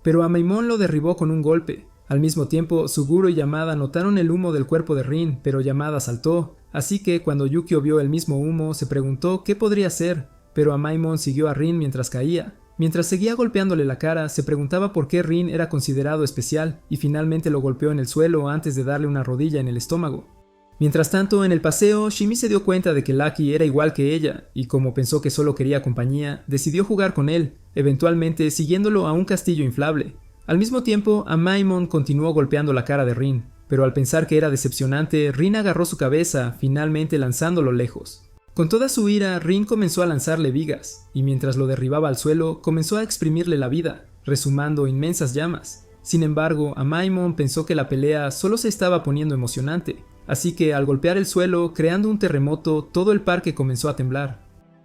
Pero Amaimon lo derribó con un golpe. Al mismo tiempo, Suguro y Yamada notaron el humo del cuerpo de Rin, pero Yamada saltó, así que cuando Yukio vio el mismo humo, se preguntó qué podría ser, pero Amaimon siguió a Rin mientras caía. Mientras seguía golpeándole la cara, se preguntaba por qué Rin era considerado especial, y finalmente lo golpeó en el suelo antes de darle una rodilla en el estómago. Mientras tanto, en el paseo, Shimi se dio cuenta de que Lucky era igual que ella, y como pensó que solo quería compañía, decidió jugar con él, eventualmente siguiéndolo a un castillo inflable. Al mismo tiempo, Amaimon continuó golpeando la cara de Rin, pero al pensar que era decepcionante, Rin agarró su cabeza, finalmente lanzándolo lejos. Con toda su ira, Rin comenzó a lanzarle vigas, y mientras lo derribaba al suelo, comenzó a exprimirle la vida, resumando inmensas llamas. Sin embargo, Amaimon pensó que la pelea solo se estaba poniendo emocionante, así que al golpear el suelo, creando un terremoto, todo el parque comenzó a temblar.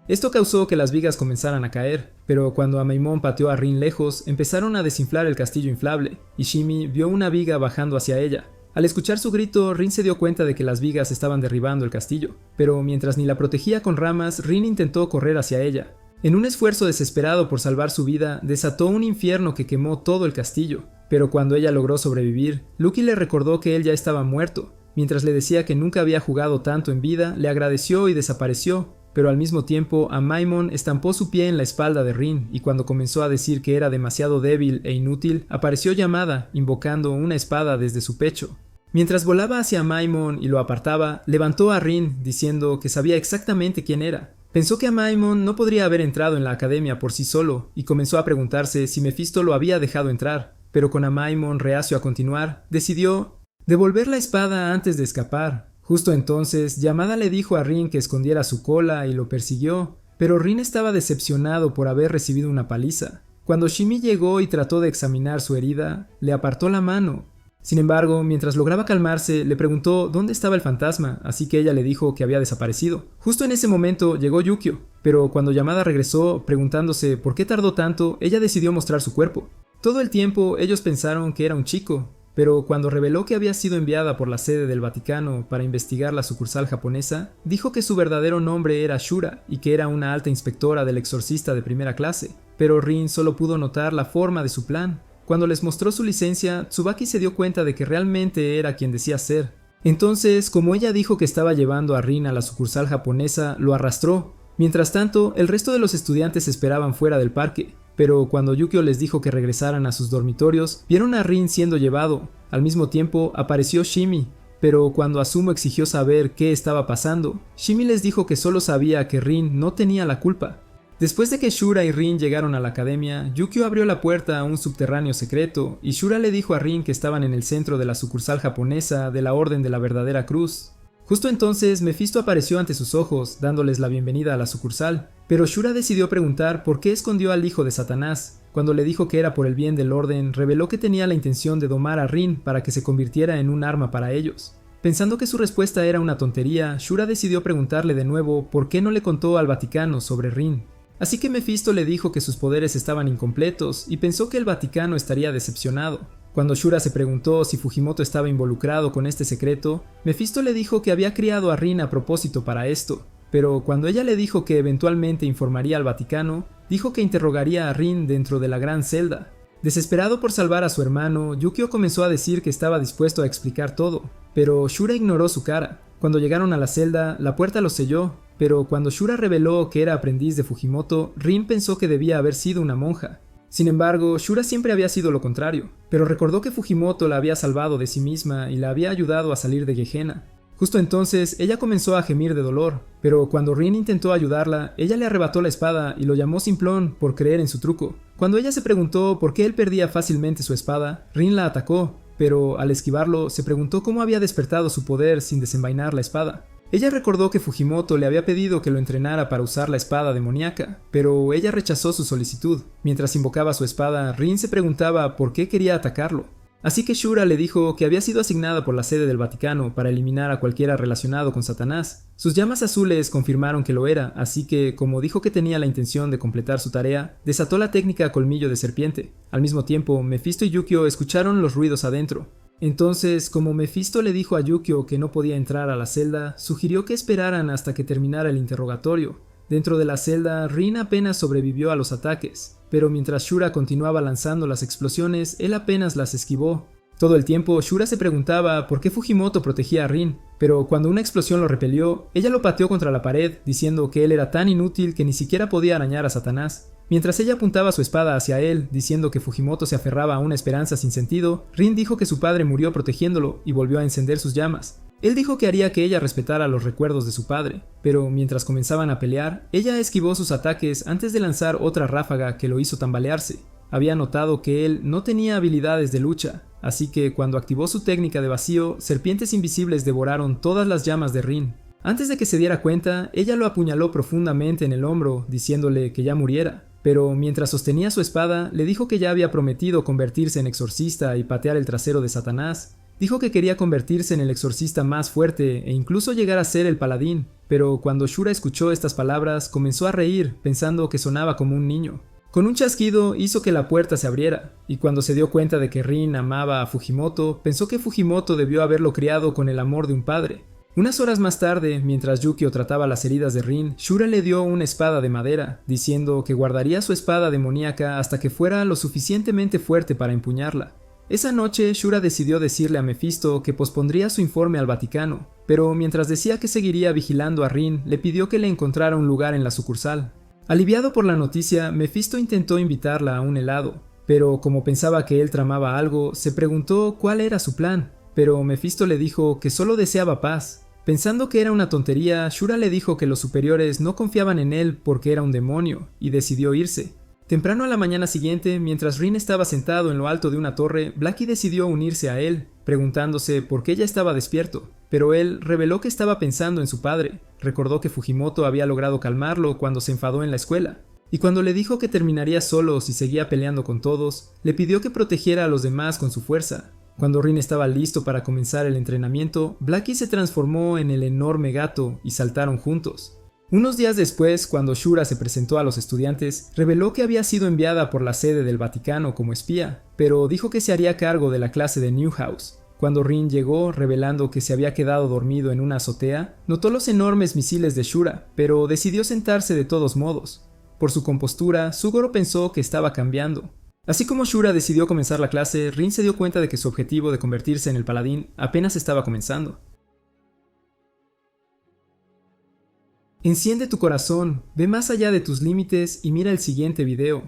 Esto causó que las vigas comenzaran a caer, pero cuando Amaimon pateó a Rin lejos, empezaron a desinflar el castillo inflable, y Shimi vio una viga bajando hacia ella. Al escuchar su grito, Rin se dio cuenta de que las vigas estaban derribando el castillo, pero mientras ni la protegía con ramas, Rin intentó correr hacia ella. En un esfuerzo desesperado por salvar su vida, desató un infierno que quemó todo el castillo, pero cuando ella logró sobrevivir, Lucky le recordó que él ya estaba muerto. Mientras le decía que nunca había jugado tanto en vida, le agradeció y desapareció, pero al mismo tiempo Amaimon estampó su pie en la espalda de Rin, y cuando comenzó a decir que era demasiado débil e inútil, apareció Yamada, invocando una espada desde su pecho. Mientras volaba hacia Amaimon y lo apartaba, levantó a Rin, diciendo que sabía exactamente quién era. Pensó que Amaimon no podría haber entrado en la academia por sí solo, y comenzó a preguntarse si Mephisto lo había dejado entrar, pero con Amaimon reacio a continuar, decidió devolver la espada antes de escapar. Justo entonces, Yamada le dijo a Rin que escondiera su cola y lo persiguió, pero Rin estaba decepcionado por haber recibido una paliza. Cuando Shimi llegó y trató de examinar su herida, le apartó la mano. Sin embargo, mientras lograba calmarse, le preguntó dónde estaba el fantasma, así que ella le dijo que había desaparecido. Justo en ese momento llegó Yukio, pero cuando Yamada regresó preguntándose por qué tardó tanto, ella decidió mostrar su cuerpo. Todo el tiempo ellos pensaron que era un chico, pero cuando reveló que había sido enviada por la sede del Vaticano para investigar la sucursal japonesa, dijo que su verdadero nombre era Shura y que era una alta inspectora del exorcista de primera clase, pero Rin solo pudo notar la forma de su plan. Cuando les mostró su licencia, Tsubaki se dio cuenta de que realmente era quien decía ser. Entonces, como ella dijo que estaba llevando a Rin a la sucursal japonesa, lo arrastró. Mientras tanto, el resto de los estudiantes esperaban fuera del parque, pero cuando Yukio les dijo que regresaran a sus dormitorios, vieron a Rin siendo llevado. Al mismo tiempo, apareció Shimi, pero cuando Asumo exigió saber qué estaba pasando, Shimi les dijo que solo sabía que Rin no tenía la culpa. Después de que Shura y Rin llegaron a la academia, Yukio abrió la puerta a un subterráneo secreto y Shura le dijo a Rin que estaban en el centro de la sucursal japonesa de la Orden de la Verdadera Cruz. Justo entonces, Mephisto apareció ante sus ojos, dándoles la bienvenida a la sucursal, pero Shura decidió preguntar por qué escondió al hijo de Satanás. Cuando le dijo que era por el bien del orden, reveló que tenía la intención de domar a Rin para que se convirtiera en un arma para ellos. Pensando que su respuesta era una tontería, Shura decidió preguntarle de nuevo por qué no le contó al Vaticano sobre Rin. Así que Mephisto le dijo que sus poderes estaban incompletos y pensó que el Vaticano estaría decepcionado. Cuando Shura se preguntó si Fujimoto estaba involucrado con este secreto, Mephisto le dijo que había criado a Rin a propósito para esto, pero cuando ella le dijo que eventualmente informaría al Vaticano, dijo que interrogaría a Rin dentro de la gran celda. Desesperado por salvar a su hermano, Yukio comenzó a decir que estaba dispuesto a explicar todo, pero Shura ignoró su cara. Cuando llegaron a la celda, la puerta los selló, pero cuando Shura reveló que era aprendiz de Fujimoto, Rin pensó que debía haber sido una monja. Sin embargo, Shura siempre había sido lo contrario, pero recordó que Fujimoto la había salvado de sí misma y la había ayudado a salir de Gehenna. Justo entonces, ella comenzó a gemir de dolor, pero cuando Rin intentó ayudarla, ella le arrebató la espada y lo llamó simplón por creer en su truco. Cuando ella se preguntó por qué él perdía fácilmente su espada, Rin la atacó, pero al esquivarlo, se preguntó cómo había despertado su poder sin desenvainar la espada. Ella recordó que Fujimoto le había pedido que lo entrenara para usar la espada demoníaca, pero ella rechazó su solicitud. Mientras invocaba su espada, Rin se preguntaba por qué quería atacarlo. Así que Shura le dijo que había sido asignada por la sede del Vaticano para eliminar a cualquiera relacionado con Satanás. Sus llamas azules confirmaron que lo era, así que, como dijo que tenía la intención de completar su tarea, desató la técnica colmillo de serpiente. Al mismo tiempo, Mephisto y Yukio escucharon los ruidos adentro. Entonces, como Mephisto le dijo a Yukio que no podía entrar a la celda, sugirió que esperaran hasta que terminara el interrogatorio. Dentro de la celda, Rin apenas sobrevivió a los ataques, pero mientras Shura continuaba lanzando las explosiones, él apenas las esquivó. Todo el tiempo, Shura se preguntaba por qué Fujimoto protegía a Rin, pero cuando una explosión lo repelió, ella lo pateó contra la pared, diciendo que él era tan inútil que ni siquiera podía arañar a Satanás. Mientras ella apuntaba su espada hacia él, diciendo que Fujimoto se aferraba a una esperanza sin sentido, Rin dijo que su padre murió protegiéndolo y volvió a encender sus llamas. Él dijo que haría que ella respetara los recuerdos de su padre, pero mientras comenzaban a pelear, ella esquivó sus ataques antes de lanzar otra ráfaga que lo hizo tambalearse. Había notado que él no tenía habilidades de lucha, así que cuando activó su técnica de vacío, serpientes invisibles devoraron todas las llamas de Rin. Antes de que se diera cuenta, ella lo apuñaló profundamente en el hombro, diciéndole que ya muriera. Pero mientras sostenía su espada, le dijo que ya había prometido convertirse en exorcista y patear el trasero de Satanás. Dijo que quería convertirse en el exorcista más fuerte e incluso llegar a ser el paladín, pero cuando Shura escuchó estas palabras, comenzó a reír, pensando que sonaba como un niño. Con un chasquido hizo que la puerta se abriera, y cuando se dio cuenta de que Rin amaba a Fujimoto, pensó que Fujimoto debió haberlo criado con el amor de un padre. Unas horas más tarde, mientras Yukio trataba las heridas de Rin, Shura le dio una espada de madera, diciendo que guardaría su espada demoníaca hasta que fuera lo suficientemente fuerte para empuñarla. Esa noche, Shura decidió decirle a Mephisto que pospondría su informe al Vaticano, pero mientras decía que seguiría vigilando a Rin, le pidió que le encontrara un lugar en la sucursal. Aliviado por la noticia, Mephisto intentó invitarla a un helado, pero como pensaba que él tramaba algo, se preguntó cuál era su plan, pero Mephisto le dijo que solo deseaba paz. Pensando que era una tontería, Shura le dijo que los superiores no confiaban en él porque era un demonio, y decidió irse. Temprano a la mañana siguiente, mientras Rin estaba sentado en lo alto de una torre, Blackie decidió unirse a él, preguntándose por qué ya estaba despierto, pero él reveló que estaba pensando en su padre. Recordó que Fujimoto había logrado calmarlo cuando se enfadó en la escuela, y cuando le dijo que terminaría solo si seguía peleando con todos, le pidió que protegiera a los demás con su fuerza. Cuando Rin estaba listo para comenzar el entrenamiento, Blackie se transformó en el enorme gato y saltaron juntos. Unos días después, cuando Shura se presentó a los estudiantes, reveló que había sido enviada por la sede del Vaticano como espía, pero dijo que se haría cargo de la clase de Newhouse. Cuando Rin llegó, revelando que se había quedado dormido en una azotea, notó los enormes misiles de Shura, pero decidió sentarse de todos modos. Por su compostura, Sugoro pensó que estaba cambiando. Así como Shura decidió comenzar la clase, Rin se dio cuenta de que su objetivo de convertirse en el paladín apenas estaba comenzando. Enciende tu corazón, ve más allá de tus límites y mira el siguiente video.